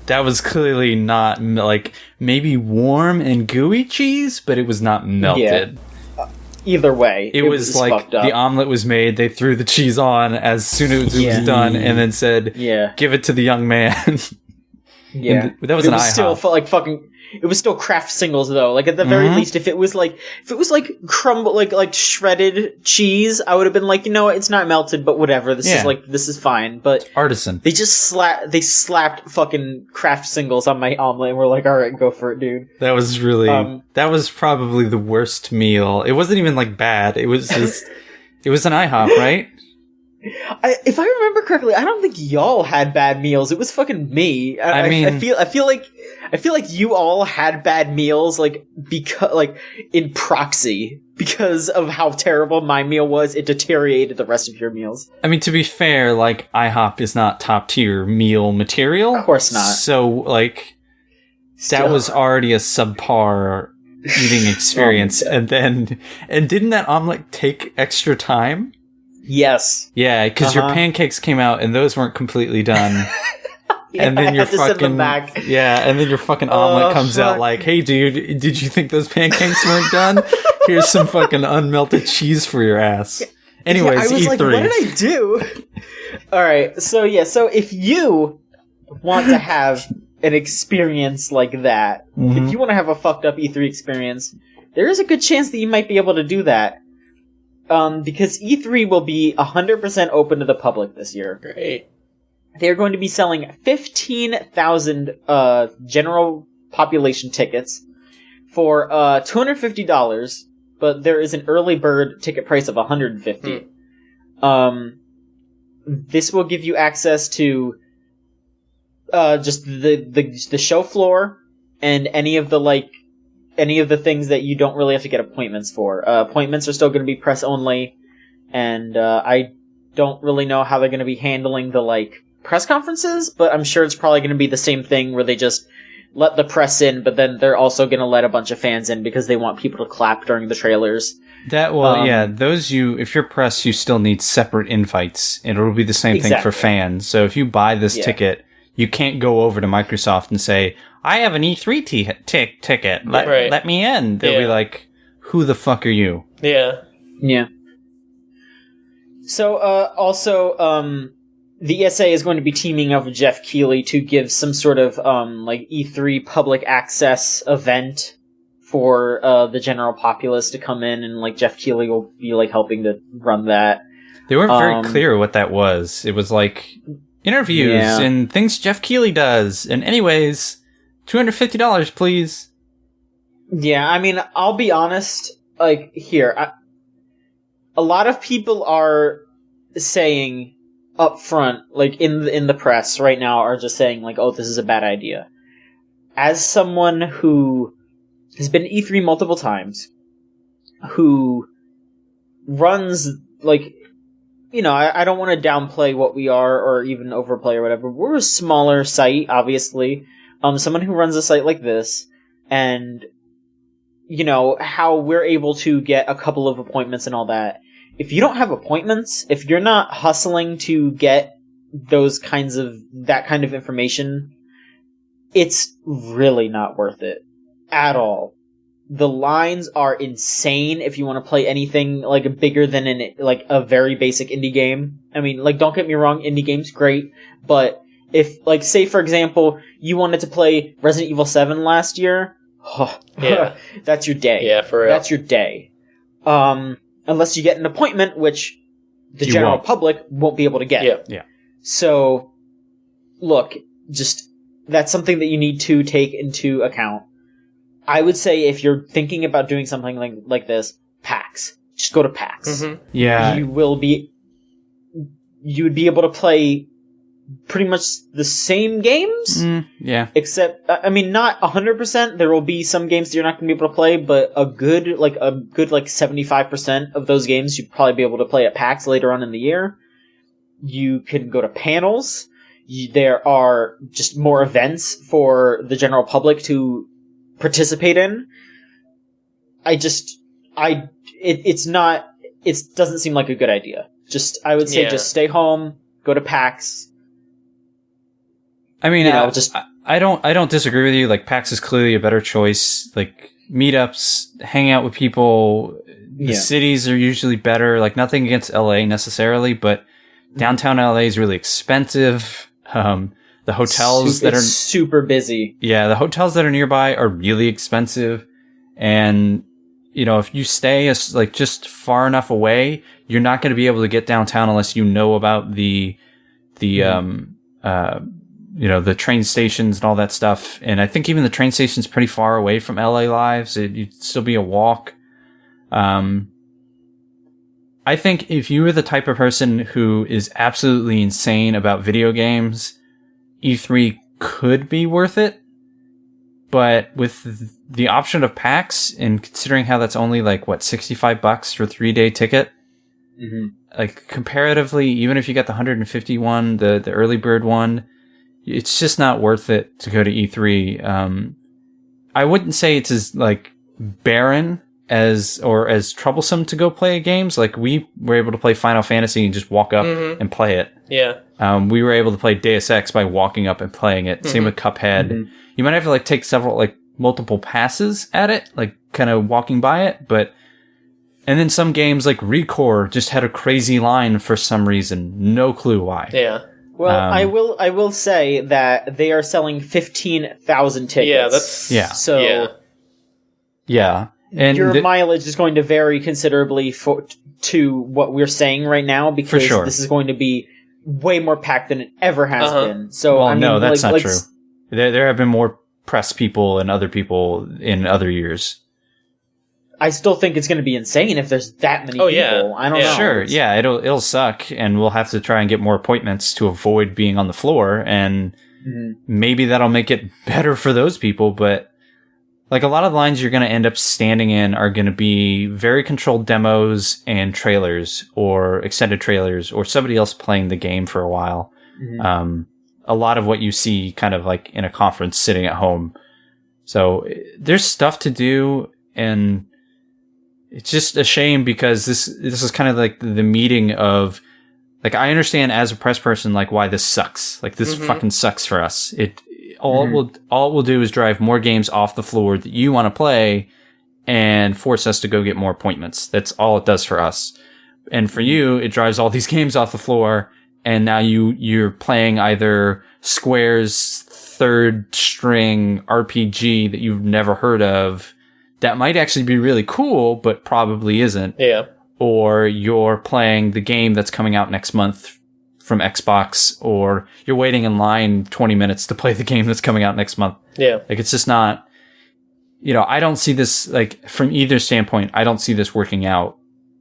that was clearly not, like, maybe warm and gooey cheese, but it was not melted. Yeah. Either way, it was like the omelet was made, they threw the cheese on as soon as it was done, and then said, give it to the young man. Yeah, that was an IHOP. Still like fucking. It was still Kraft Singles though. Like at the very least, if it was like crumble, like shredded cheese, I would have been like, it's not melted, but whatever. This is fine. But artisan. They just slapped fucking Kraft Singles on my omelet, and we're like, all right, go for it, dude. That was really. That was probably the worst meal. It wasn't even like bad. It was just. It was an IHOP, right? If I remember correctly, I don't think y'all had bad meals. It was fucking me. I feel like you all had bad meals, like in proxy because of how terrible my meal was. It deteriorated the rest of your meals. I mean, to be fair, like IHOP is not top tier meal material. Of course not. So like that was already a subpar eating experience, and didn't that omelet take extra time? Yes. Yeah, because your pancakes came out and those weren't completely done. And then your fucking and then your fucking omelet comes out like, "Hey, dude, did you think those pancakes weren't done? Here's some fucking unmelted cheese for your ass." Anyways, I was E3. like, "What did I do?" All right, so if you want to have an experience like that, if you want to have a fucked up E3 experience, there is a good chance that you might be able to do that. Because E3 will be 100% open to the public this year. Great. They're going to be selling 15,000 general population tickets for $250, but there is an early bird ticket price of $150. This will give you access to just the show floor and any of the things that you don't really have to get appointments for. Appointments are still going to be press only, and I don't really know how they're going to be handling the press conferences, but I'm sure it's probably going to be the same thing where they just let the press in, but then they're also going to let a bunch of fans in because they want people to clap during the trailers. If you're press, you still need separate invites, and it'll be the same thing for fans. So if you buy this ticket, you can't go over to Microsoft and say, "I have an E3 ticket. Let me in." They'll be like, who the fuck are you? Yeah. Yeah. So, also, the ESA is going to be teaming up with Jeff Keighley to give some sort of, E3 public access event for, the general populace to come in, and, Jeff Keighley will be, helping to run that. They weren't very clear what that was. It was, interviews and things Jeff Keighley does. And anyways, $250, please. Yeah, I mean, I'll be honest, a lot of people are saying up front, in the press right now, are just saying, oh, this is a bad idea. As someone who has been E3 multiple times, who runs, I don't want to downplay what we are or even overplay or whatever. We're a smaller site, obviously. Someone who runs a site like this, and how we're able to get a couple of appointments and all that. If you don't have appointments, if you're not hustling to get that kind of information, it's really not worth it at all. The lines are insane if you want to play anything bigger than a very basic indie game. I mean, don't get me wrong, indie games great, but if say for example, you wanted to play Resident Evil 7 last year, yeah. That's your day. Yeah, for real. That's your day. Unless you get an appointment, which the general public won't be able to get. Yeah. So, look, that's something that you need to take into account. I would say if you're thinking about doing something like this, PAX. Just go to PAX. Mm-hmm. Yeah. You would be able to play pretty much the same games. Yeah. Except, I mean, not 100%. There will be some games that you're not going to be able to play, but a good 75% of those games you'd probably be able to play at PAX later on in the year. You can go to panels. There are just more events for the general public to participate in. It doesn't seem like a good idea. I would say just stay home, go to PAX. I mean, I don't disagree with you. PAX is clearly a better choice. Meetups, hang out with people. The cities are usually better. Nothing against LA necessarily, but downtown LA is really expensive. The hotels that are super busy. Yeah, the hotels that are nearby are really expensive. And, if you stay just far enough away, you're not going to be able to get downtown unless you know about the train stations and all that stuff. And I think even the train station's pretty far away from LA Lives. It'd still be a walk. I think if you were the type of person who is absolutely insane about video games, E3 could be worth it. But with the option of PAX, and considering how that's only $65 for a 3-day ticket, comparatively, even if you get the 151, the early bird one, it's just not worth it to go to E3. I wouldn't say it's as barren as troublesome to go play games. We were able to play Final Fantasy and just walk up and play it. Yeah. We were able to play Deus Ex by walking up and playing it. Same with Cuphead. You might have to take several multiple passes at it, kind of walking by it, and then some games like Recore just had a crazy line for some reason. No clue why. Yeah. Well, I will say that they are selling 15,000 tickets. Yeah, that's... Yeah. So... Yeah. And your mileage is going to vary considerably to what we're saying right now, because this is going to be way more packed than it ever has been. So, well, no, that's not true. There have been more press people and other people in other years. I still think it's going to be insane if there's that many people. Yeah. I don't know. Sure, yeah, it'll suck, and we'll have to try and get more appointments to avoid being on the floor, and maybe that'll make it better for those people, but a lot of the lines you're going to end up standing in are going to be very controlled demos and trailers, or extended trailers, or somebody else playing the game for a while. A lot of what you see kind of in a conference sitting at home. So there's stuff to do, and it's just a shame because this is kind of the meeting of I understand as a press person why this sucks. This fucking sucks for us. All it will do is drive more games off the floor that you want to play, and force us to go get more appointments. That's all it does for us. And for you, it drives all these games off the floor, and now you're playing either Square's third string RPG that you've never heard of that might actually be really cool, but probably isn't. Yeah. Or you're playing the game that's coming out next month from Xbox, or you're waiting in line 20 minutes to play the game that's coming out next month. Yeah. Like, it's just not, I don't see this, like, from either standpoint, I don't see this working out.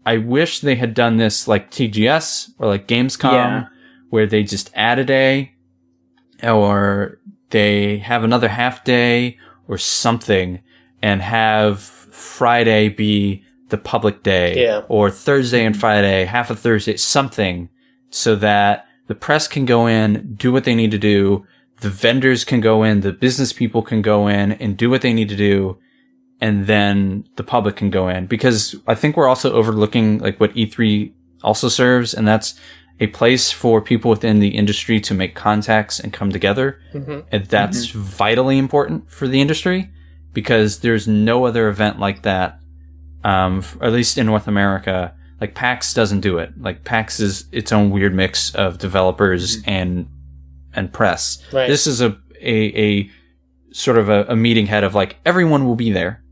I wish they had done this like TGS or like Gamescom, where they just add a day, or they have another half day or something, and have Friday be the public day, or Thursday and Friday, half of Thursday, something, so that the press can go in, do what they need to do, the vendors can go in, the business people can go in and do what they need to do, and then the public can go in. Because I think we're also overlooking like what E3 also serves, and that's a place for people within the industry to make contacts and come together. And that's vitally important for the industry, because there's no other event like that, at least in North America. Like, PAX doesn't do it. Like, PAX is its own weird mix of developers and press. Right. This is a sort of a meeting head of like, everyone will be there.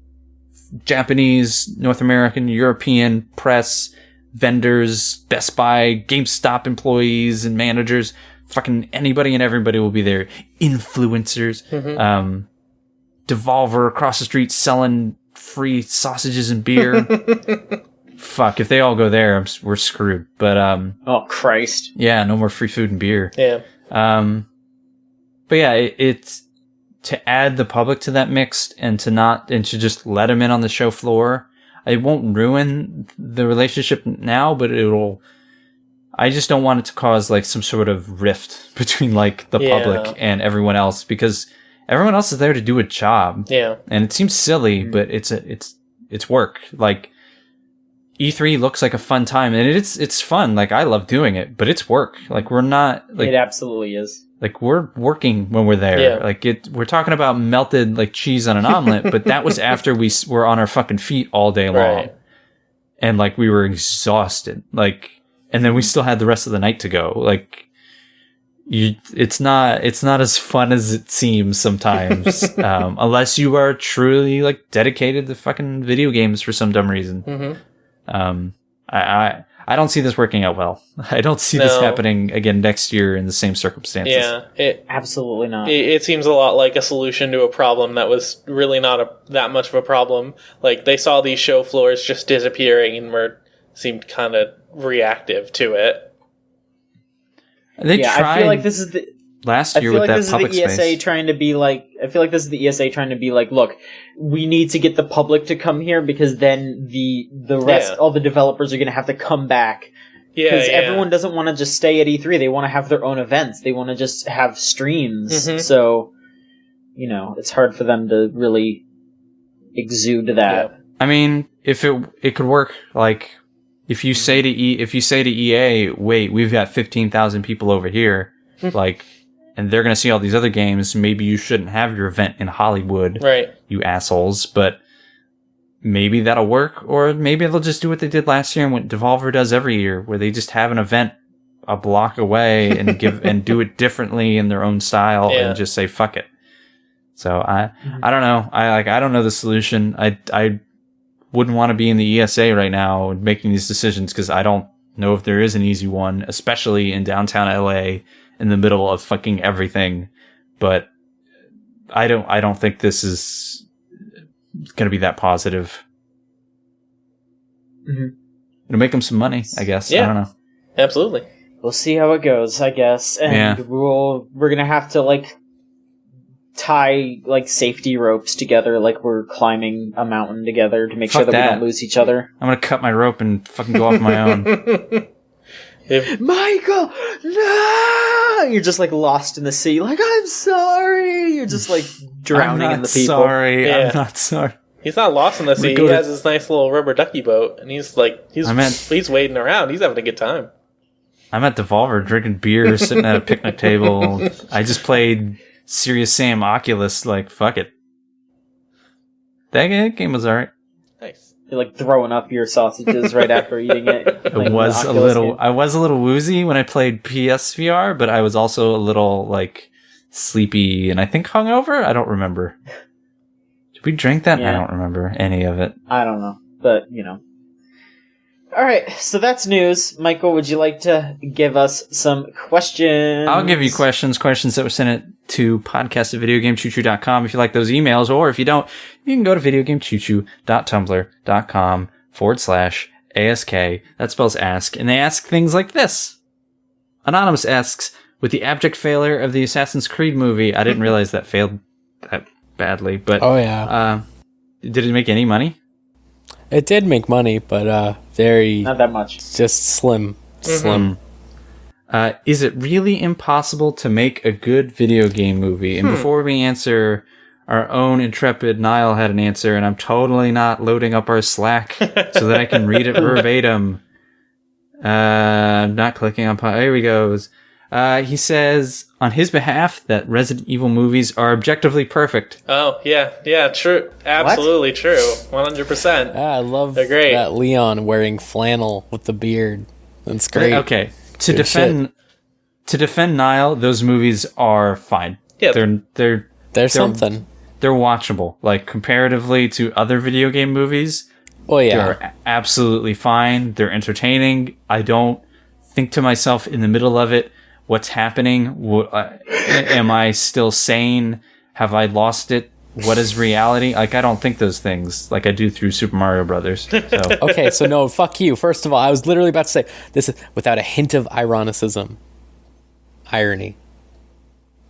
Japanese, North American, European press, vendors, Best Buy, GameStop employees and managers, fucking anybody and everybody will be there. Influencers, Devolver across the street selling free sausages and beer. Fuck, if they all go there, we're screwed. But oh Christ, yeah, no more free food and beer. Yeah. But yeah, it's to add the public to that mix, and to just let them in on the show floor. It won't ruin the relationship now, but I just don't want it to cause like some sort of rift between like the public and everyone else, because everyone else is there to do a job. Yeah. And it seems silly, but it's work. Like, E3 looks like a fun time, and it's fun. Like, I love doing it, but it's work. Like, we're not like, it absolutely is. Like, we're working when we're there. Yeah. Like, we're talking about melted like cheese on an omelet, but that was after we were on our fucking feet all day long. Right. And like, we were exhausted. Like, and then we still had the rest of the night to go. Like, it's not as fun as it seems sometimes, unless you are truly like dedicated to fucking video games for some dumb reason. I don't see this working out well. I don't see this happening again next year in the same circumstances. Yeah, absolutely not. It seems a lot like a solution to a problem that was really not that much of a problem. Like, they saw these show floors just disappearing and seemed kind of reactive to it. They tried. I feel like this is the last year with that public space. I feel like this is the ESA trying to be like, look, we need to get the public to come here, because then the rest, all the developers are going to have to come back. Because everyone doesn't want to just stay at E3. They want to have their own events. They want to just have streams. So, it's hard for them to really exude that. Yeah. I mean, if it could work, like, if you say to EA, wait, we've got 15,000 people over here, like, and they're going to see all these other games, maybe you shouldn't have your event in Hollywood, right? You assholes. But maybe that'll work, or maybe they'll just do what they did last year and what Devolver does every year, where they just have an event a block away and and do it differently in their own style, and just say fuck it. So I don't know. I don't know the solution. I wouldn't want to be in the ESA right now making these decisions, because I don't know if there is an easy one, especially in downtown LA in the middle of fucking everything. But I don't think this is going to be that positive. It'll make them some money, I guess. I don't know. Absolutely. We'll see how it goes, I guess. And we're going to have to like tie like safety ropes together, like we're climbing a mountain together, to make sure that we don't lose each other. I'm gonna cut my rope and fucking go off my own. Michael, no! You're just like lost in the sea. Like, I'm sorry. You're just like drowning in the people. I'm not sorry. He's not lost in the sea. He has his nice little rubber ducky boat, and he's wading around. He's having a good time. I'm at Devolver drinking beer, sitting at a picnic table. I just played Serious Sam Oculus, like, fuck it. That game was alright. Nice. You're like throwing up your sausages right after eating it. I was a little woozy when I played PSVR, but I was also a little like sleepy and I think hungover. I don't remember. Did we drink that? Yeah. I don't remember any of it. I don't know, but All right, so that's news. Michael, would you like to give us some questions? I'll give you questions that were sent to podcast@videogamechoochoo.com if you like those emails, or if you don't, you can go to videogamechoochoo.tumblr.com/ASK. That spells ask, and they ask things like this. Anonymous asks, with the abject failure of the Assassin's Creed movie, I didn't realize that failed that badly, but did it make any money? It did make money, but very not that much. Just slim. Is it really impossible to make a good video game movie? And before we answer, our own intrepid Nioh had an answer, and I'm totally not loading up our Slack so that I can read it verbatim. I'm not clicking on... Here he goes. He says, on his behalf, that Resident Evil movies are objectively perfect. Oh, yeah, true. Absolutely true. 100%. I love They're great. that Leon wearing flannel with the beard. That's great. Okay, to defend Nioh, those movies are fine. Yeah, they're something. They're watchable. Like, comparatively to other video game movies, oh yeah, they're absolutely fine. They're entertaining. I don't think to myself in the middle of it, what's happening? Am I still sane? Have I lost it? What is reality? Like, I don't think those things like I do through Super Mario Brothers. So. Okay, so no, fuck you. First of all, I was literally about to say this is without a hint of ironicism. Irony.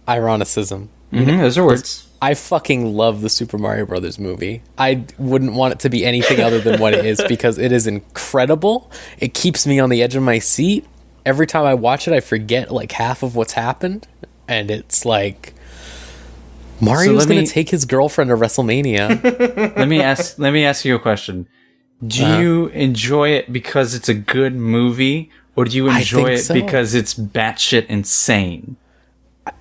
Ironicism. Those are words. I fucking love the Super Mario Brothers movie. I wouldn't want it to be anything other than what it is because it is incredible. It keeps me on the edge of my seat. Every time I watch it, I forget like half of what's happened, and it's like Mario's going to take his girlfriend to WrestleMania. Let me ask you a question. Do you enjoy it because it's a good movie, or do you enjoy it because it's batshit insane?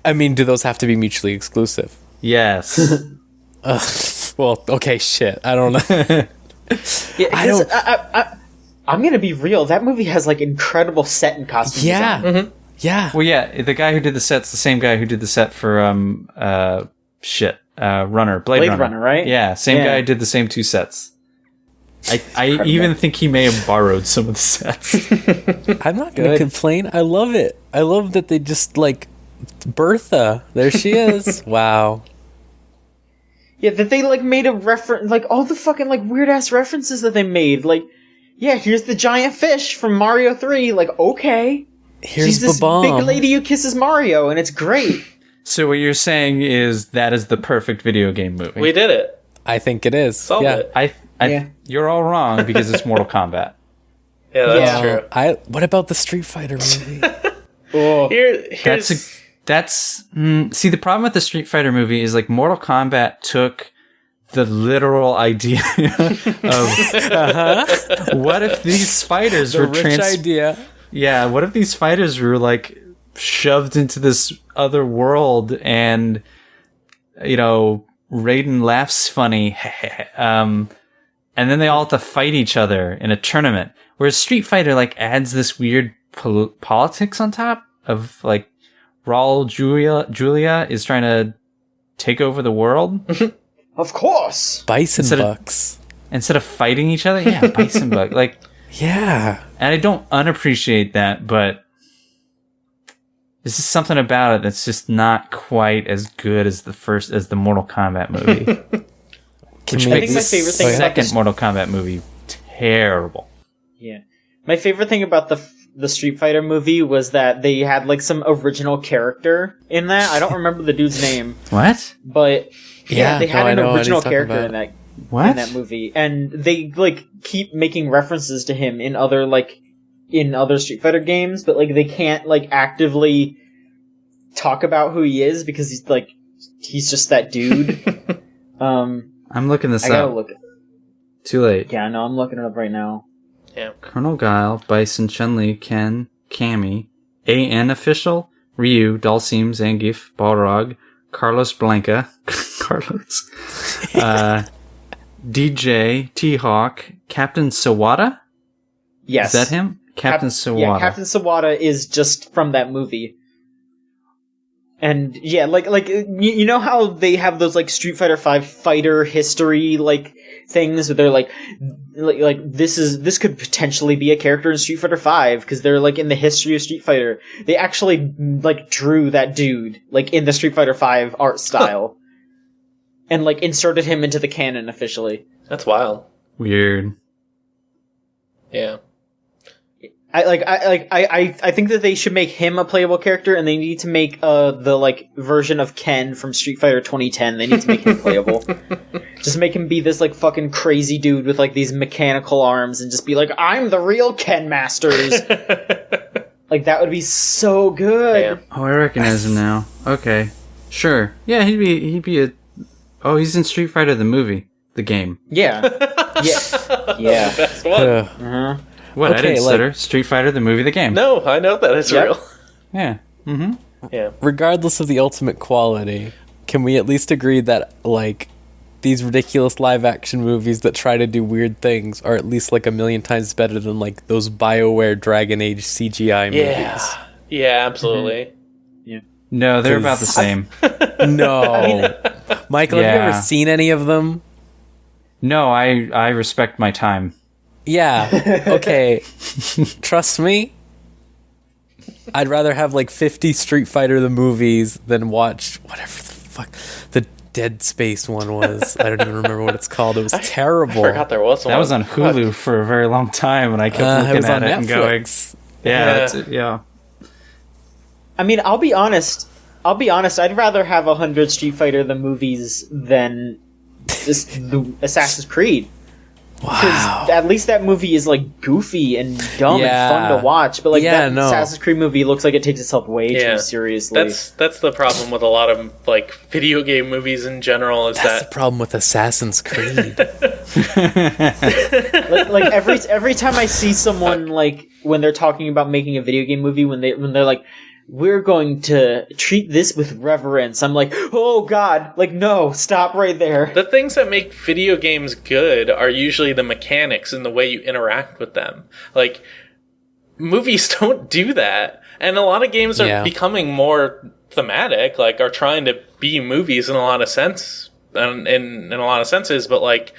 I mean, do those have to be mutually exclusive? Yes. Well, okay, shit. I don't know. I'm gonna be real. That movie has like incredible set and costume design. Yeah. Well, yeah. The guy who did the set's the same guy who did the set for Blade Runner, right? Yeah, same guy did the same two sets. I even think he may have borrowed some of the sets. I'm not gonna complain. I love it. I love that they just like Bertha. There she is. Wow. Yeah, that they like made a reference, like all the fucking like weird ass references that they made, like. Yeah, here's the giant fish from Mario 3. Like, okay. She's this big lady who kisses Mario, and it's great. So what you're saying is that is the perfect video game movie. We did it. I think it is. Solved it. You're all wrong because it's Mortal Kombat. Yeah, that's true. What about the Street Fighter movie? See, the problem with the Street Fighter movie is like Mortal Kombat took the literal idea of what if these fighters were idea. Yeah, what if these fighters were like shoved into this other world and Raiden laughs funny and then they all have to fight each other in a tournament. Whereas Street Fighter like adds this weird politics on top of like Raul Julia is trying to take over the world. Of course. Bison bucks. Instead of fighting each other? Yeah, bison buck. Like, yeah. And I don't unappreciate that, but there's just something about it that's just not quite as good as the Mortal Kombat movie. Which makes the second Mortal Kombat movie terrible. Yeah. My favorite thing about the Street Fighter movie was that they had like some original character in that. I don't remember the dude's name. What? But yeah, they had an original character in that movie, and they like keep making references to him in other Street Fighter games, but like they can't like actively talk about who he is because he's just that dude. I'm looking this up. I gotta look it. Too late. Yeah, no, I'm looking it up right now. Yeah. Colonel Guile, Bison, Chun-Li, Ken, Cammy, AN Official, Ryu, Dhalsim, Zangief, Balrog, Carlos Blanca, DJ, T-Hawk, Captain Sawada? Yes. Is that him? Captain Sawada. Yeah, Captain Sawada is just from that movie. And yeah, like you know how they have those like Street Fighter V fighter history like things where they're like this could potentially be a character in Street Fighter V because they're like in the history of Street Fighter. They actually like drew that dude like in the Street Fighter V art style and like inserted him into the canon officially. That's wild. Weird. Yeah. I think that they should make him a playable character, and they need to make the like version of Ken from Street Fighter 2010. They need to make him playable. Just make him be this like fucking crazy dude with like these mechanical arms, and just be like, "I'm the real Ken Masters." Like that would be so good. Yeah. Oh, I recognize him now. Okay, sure. Yeah, he'd be a. Oh, he's in Street Fighter the movie, the game. Yeah, yeah. That's one. What, Okay, I didn't stutter. Street Fighter, the movie, the game. No, I know that it's Yep. real. Yeah. Mm-hmm. Yeah. Regardless of the ultimate quality, can we at least agree that, like, these ridiculous live-action movies that try to do weird things are at least, like, a million times better than, like, those BioWare Dragon Age CGI movies? Yeah. Yeah, absolutely. No, they're about the same. No. Michael, have you Yeah. ever seen any of them? No, I respect my time. Yeah. Okay. Trust me. I'd rather have like 50 Street Fighter the movies than watch whatever the fuck the Dead Space one was. I don't even remember what it's called. It was terrible. I forgot there was one. That was on Hulu for a very long time, and I kept it looking was at on it and going, Netflix. yeah, Yeah. that's it, yeah. I mean, I'll be honest. I'd rather have 100 Street Fighter the movies than the Assassin's Creed. Because at least that movie is like goofy and dumb Yeah. and fun to watch, but like Yeah, that no. Assassin's Creed movie looks like it takes itself way Yeah. too seriously. That's the problem with a lot of like video game movies in general is That's the that problem with Assassin's Creed. like every time I see someone like when they're talking about making a video game movie when they're like, we're going to treat this with reverence, I'm like, oh god, like no, stop right there. the things that make video games good are usually the mechanics and the way you interact with them. Like movies don't do that. And a lot of games are Yeah. becoming more thematic, like are trying to be movies in a lot of sense in a lot of senses, but like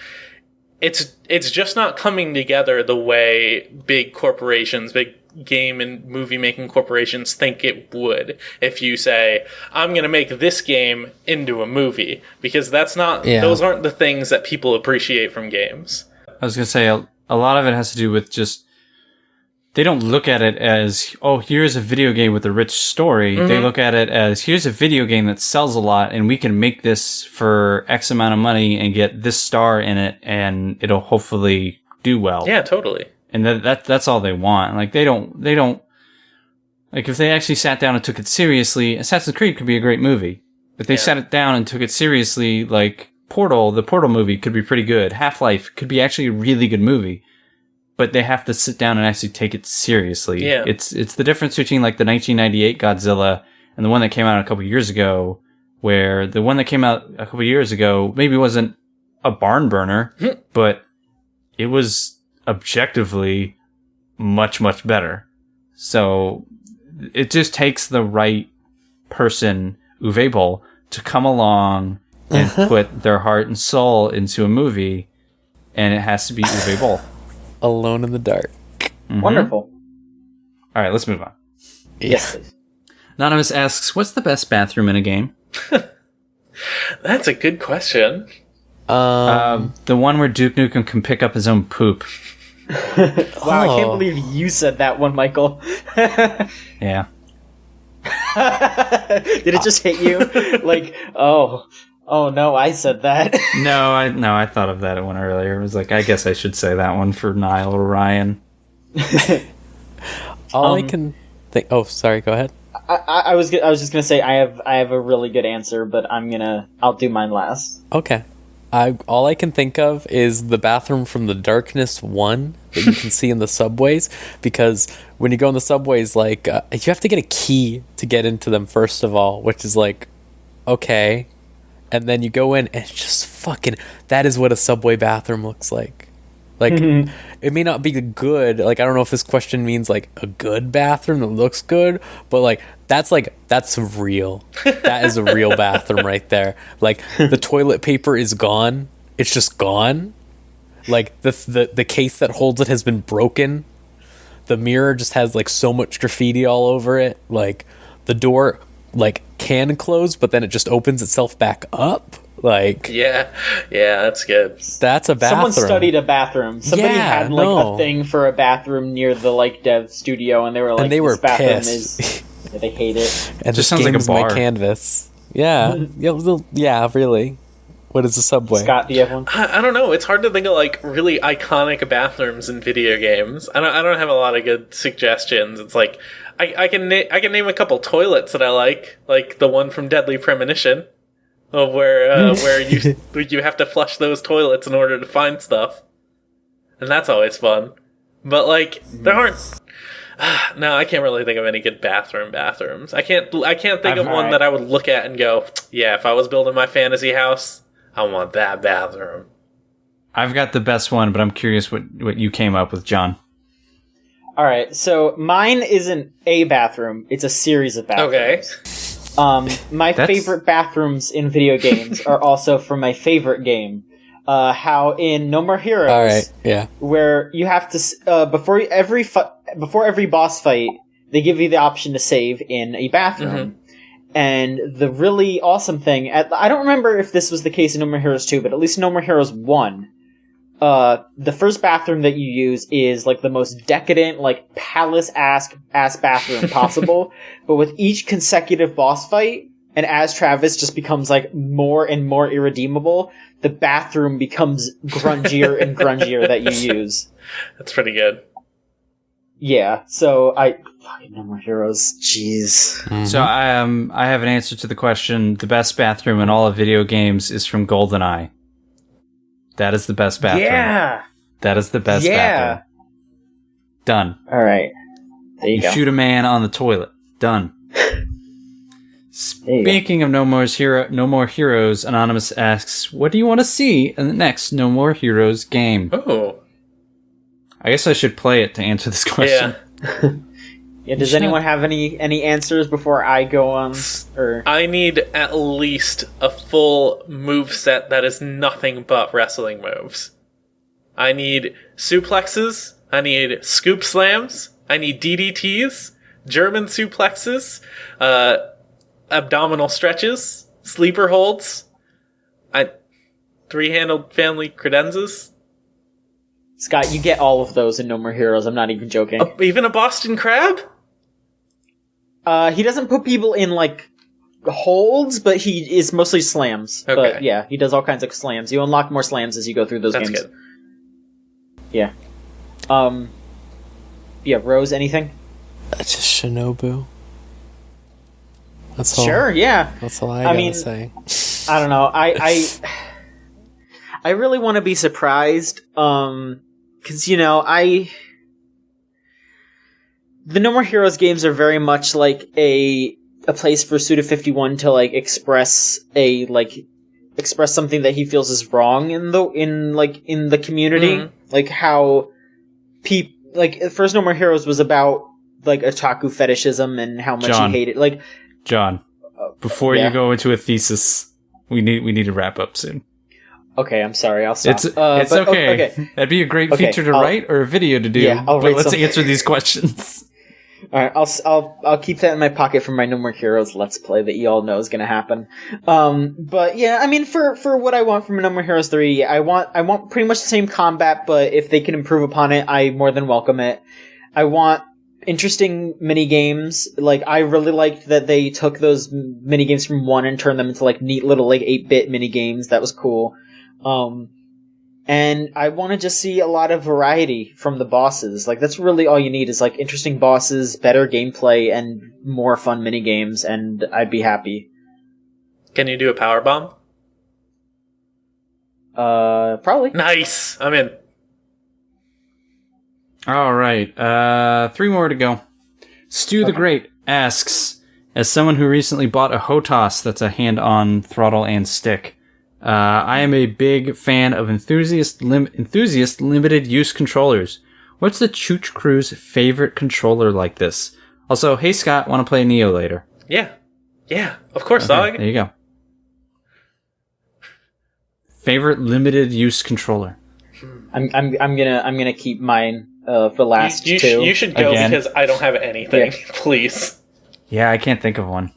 it's just not coming together the way big corporations, big game and movie making corporations think it would if you say, I'm going to make this game into a movie, because that's not, those aren't the things that people appreciate from games. I was going to say, a lot of it has to do with just, they don't look at it as, oh, here's a video game with a rich story. They look at it as, here's a video game that sells a lot, and we can make this for X amount of money and get this star in it, and it'll hopefully do well. Yeah, totally. And that's all they want. Like, they don't, like, if they actually sat down and took it seriously, Assassin's Creed could be a great movie. If they sat it down and took it seriously, like, the Portal movie could be pretty good. Half-Life could be actually a really good movie. But they have to sit down and actually take it seriously. Yeah. It's the difference between, like, the 1998 Godzilla and the one that came out a couple years ago, where the one that came out a couple years ago maybe wasn't a barn burner, but it was objectively much, much better. So it just takes the right person, Uwe Boll, to come along and put their heart and soul into a movie, and it has to be Uwe Boll. Alone in the Dark. Wonderful. All right, let's move on. Yes, please. Anonymous asks, what's the best bathroom in a game? That's a good question. The one where Duke Nukem can pick up his own poop. Wow, I can't believe you said that one, Michael. Yeah. Did it just hit you? Like, oh no, I said that. No, I thought of that one earlier. It was like, I guess I should say that one for Nile or Ryan. All I can think. Oh, sorry. Go ahead. I was just gonna say I have a really good answer, but I'll do mine last. Okay. All I can think of is the bathroom from The Darkness 1 that you can see in the subways, because when you go in the subways, like, you have to get a key to get into them, first of all, which is like, okay. and then you go in and it's just fucking, that is what a subway bathroom looks like. Like, it may not be good, like, I don't know if this question means, like, a good bathroom that looks good, but, like, that's real. That is a real bathroom right there. Like, the toilet paper is gone. It's just gone. Like, the case that holds it has been broken. The mirror just has, like, so much graffiti all over it. Like, the door, like, can close, but then it just opens itself back up. Like, yeah, that's good. That's a bathroom. Someone studied a bathroom. Somebody had like a thing for a bathroom near the like dev studio, and they were like, "This bathroom is." They hate it. And just sounds like a bar. My canvas. Yeah, yeah, really. What is the subway? Scott, do you have one? I don't know. It's hard to think of like really iconic bathrooms in video games. I don't have a lot of good suggestions. It's like I can name a couple toilets that I like the one from Deadly Premonition. Where you have to flush those toilets in order to find stuff, and that's always fun. But like there aren't. No, I can't really think of any good bathrooms. I can't think of one that I would look at and go, yeah, if I was building my fantasy house, I want that bathroom. I've got the best one, but I'm curious what you came up with, John. All right, so mine isn't a bathroom; it's a series of bathrooms. Okay. My favorite bathrooms in video games are also from my favorite game. How in No More Heroes, all right, yeah, where you have to before every boss fight, they give you the option to save in a bathroom. And the really awesome thing, I don't remember if this was the case in No More Heroes 2, but at least No More Heroes 1. The first bathroom that you use is like the most decadent, like palace-ass bathroom possible. But with each consecutive boss fight, and as Travis just becomes like more and more irredeemable, the bathroom becomes grungier and grungier that you use. That's pretty good. Yeah, so fucking No More Heroes, jeez. Mm-hmm. So I have an answer to the question. The best bathroom in all of video games is from GoldenEye. That is the best bathroom. Yeah! That is the best bathroom. Done. Alright. There you go. Shoot a man on the toilet. Done. Speaking of No More Heroes, Anonymous asks, what do you want to see in the next No More Heroes game? Oh. I guess I should play it to answer this question. Yeah. Does anyone have any answers before I go on? Or I need at least a full move set that is nothing but wrestling moves. I need suplexes. I need scoop slams. I need DDTs, German suplexes, abdominal stretches, sleeper holds, three-handled family credenzas. Scott, you get all of those in No More Heroes. I'm not even joking. Even a Boston Crab? He doesn't put people in, like, holds, but he is mostly slams. Okay. But, yeah, he does all kinds of slams. You unlock more slams as you go through those games. That's good. Yeah. Yeah, Rose, anything? Just Shinobu. That's all. Sure, yeah. That's all I gotta say. I don't know. I really want to be surprised, because, you know, the No More Heroes games are very much like a place for Suda51 to, like, express something that he feels is wrong in the community. Mm-hmm. Like, how first No More Heroes was about, like, otaku fetishism and how much he hated, like... John, before you go into a thesis, we need to wrap up soon. Okay, I'm sorry. I'll stop. It's okay. That'd be a great feature to write or a video to do. Yeah, but let's answer these questions. All right, I'll keep that in my pocket for my No More Heroes Let's Play that you all know is going to happen. But yeah, I mean, for what I want from No More Heroes 3, I want pretty much the same combat, but if they can improve upon it, I more than welcome it. I want interesting mini games. Like, I really liked that they took those mini games from 1 and turned them into like neat little like 8-bit mini games. That was cool. And I want to just see a lot of variety from the bosses. Like, that's really all you need is, like, interesting bosses, better gameplay, and more fun minigames, and I'd be happy. Can you do a power bomb? Probably. Nice! I'm in. All right. 3 more to go. Stu the Great asks, As someone who recently bought a HOTAS that's a hand-on throttle and stick, I am a big fan of enthusiast limited use controllers. What's the Chooch Crew's favorite controller like this? Also, hey Scott, want to play Nioh later? Yeah, of course, dog. There you go. Favorite limited use controller. I'm gonna keep mine for last you two. You should go Again. because I don't have anything. Yeah. Please. Yeah, I can't think of one.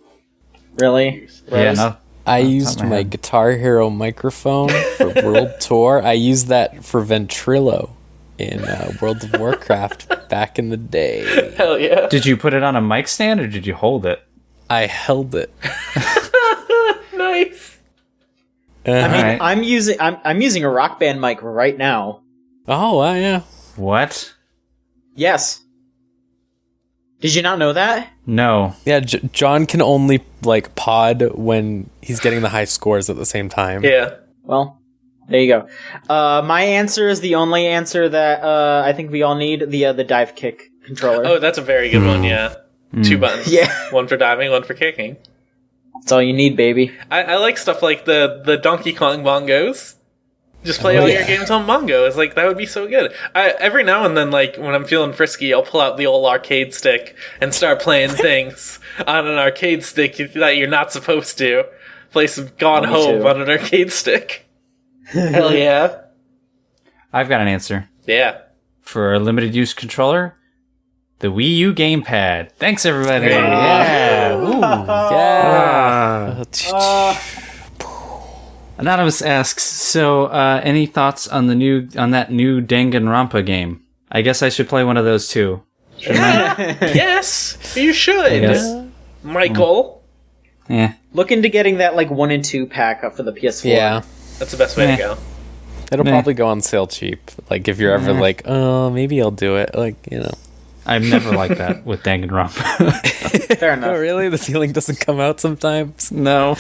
Really? Yeah, Rose? no. I Off the top used of my my head. Guitar Hero microphone for World Tour. I used that for Ventrilo in World of Warcraft back in the day. Hell yeah. Did you put it on a mic stand or did you hold it? I held it. Nice. I mean, Alright. I'm using a Rock Band mic right now. Oh, wow, yeah. What? Yes. Did you not know that? No. Yeah, John can only, like, pod when he's getting the high scores at the same time. Yeah. Well, there you go. My answer is the only answer that I think we all need: the dive kick controller. Oh, that's a very good one. Yeah. 2 buttons. Yeah. One for diving, one for kicking. That's all you need, baby. I like stuff like the Donkey Kong bongos. Just play all your games on bongos. Like, that would be so good. Every now and then, like, when I'm feeling frisky, I'll pull out the old arcade stick and start playing things on an arcade stick that you're not supposed to. Play some Gone Me Home too. on an arcade stick. Hell yeah. I've got an answer. Yeah. For a limited use controller, the Wii U gamepad. Thanks, everybody. Yeah. Ooh, yeah. Anonymous asks, so any thoughts on that new Danganronpa game? I guess I should play one of those too. Yes, you should. Yes. Michael. Yeah. Look into getting that like 1 and 2 pack up for the PS4. Yeah. That's the best way to go. It'll Meh. probably go on sale cheap. Like, if you're ever like, oh, maybe I'll do it. Like, you know. I've never liked that with Danganronpa. Fair enough. Oh, really? The feeling doesn't come out sometimes? No.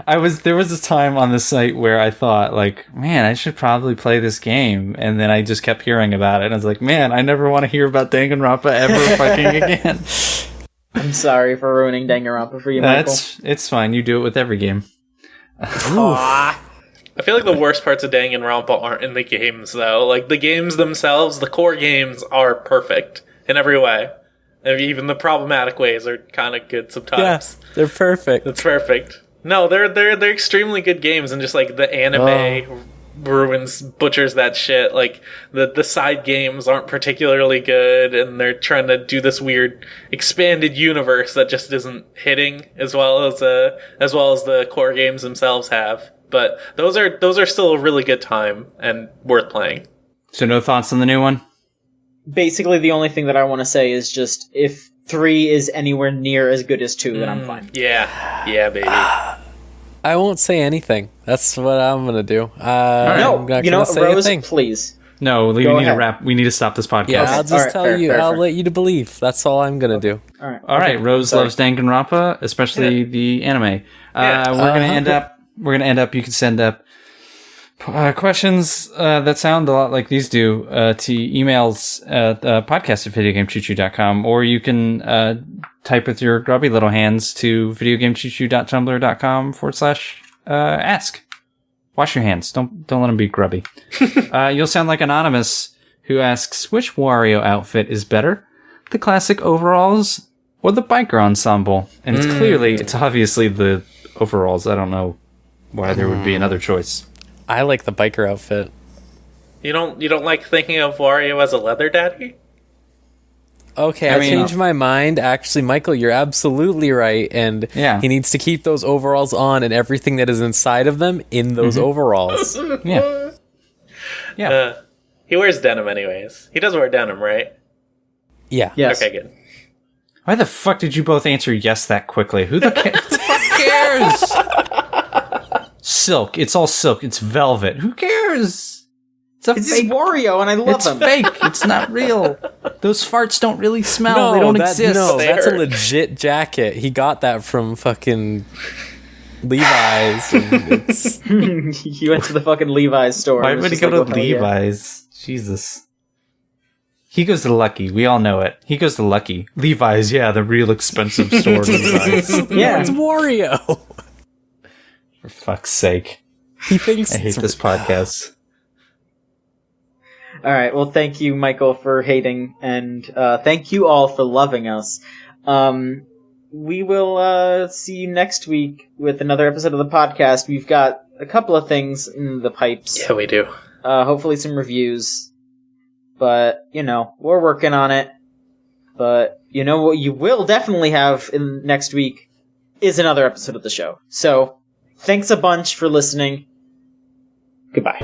There was a time on the site where I thought, like, man, I should probably play this game. And then I just kept hearing about it. And I was like, man, I never want to hear about Danganronpa ever fucking again. I'm sorry for ruining Danganronpa for you, Michael. It's fine. You do it with every game. I feel like the worst parts of Danganronpa aren't in the games, though. Like, the games themselves, the core games, are perfect in every way. And even the problematic ways are kind of good sometimes. Yes, they're perfect. It's perfect. No, they're extremely good games, and just like the anime butchers that shit. Like the side games aren't particularly good, and they're trying to do this weird expanded universe that just isn't hitting as well as the core games themselves have. But those are still a really good time and worth playing. So no thoughts on the new one? Basically, the only thing that I want to say is just if 3 is anywhere near as good as 2, then I'm fine. Yeah, baby. I won't say anything. That's what I'm gonna do. No, I'm not you know gonna what, say Rose, anything. please. No, we Go need to ahead. wrap. We need to stop this podcast. Yeah, I'll All just right, tell fair, you. fair, I'll fair. let you to believe. That's all I'm gonna do. All right. All right, Rose Sorry. loves Danganronpa, especially the anime. Yeah. We're gonna end up. You can send up questions that sound a lot like these do to emails at podcast@videogamechoochoo.com, or you can type with your grubby little hands to videogamechoochoo.tumblr.com/ask. Wash your hands. Don't let them be grubby. You'll sound like Anonymous, who asks, which Wario outfit is better, the classic overalls or the biker ensemble? And it's obviously the overalls. I don't know why there would be another choice. I like the biker outfit. You don't like thinking of Wario as a leather daddy? Okay, I I mean- changed my mind. Actually, Michael, you're absolutely right. And Yeah. he needs to keep those overalls on and everything that is inside of them in those overalls. Yeah. Yeah. He wears denim anyways. He does wear denim, right? Yeah. Yes. Okay, good. Why the fuck did you both answer yes that quickly? Who the fuck cares? Silk. It's all silk. It's velvet. Who cares? It's a It's fake. Wario, and I love It's him. fake. It's not real. Those farts don't really smell. They don't exist. No, They that's a hurt. legit jacket. He got that from fucking Levi's. And it's, He went to the fucking Levi's store. Why and was would he just go like, to "Oh, hell yeah." Levi's? Jesus. He goes to Lucky. We all know it. He goes to Lucky. Levi's, yeah, the real expensive store. Levi's. Yeah, it's Wario. For fuck's sake. He thinks I hate this podcast. All right. Well, thank you, Michael, for hating, and thank you all for loving us. We will see you next week with another episode of the podcast. We've got a couple of things in the pipes. Yeah, we do. Hopefully some reviews. But, we're working on it. But, what you will definitely have in next week is another episode of the show. So, thanks a bunch for listening. Goodbye.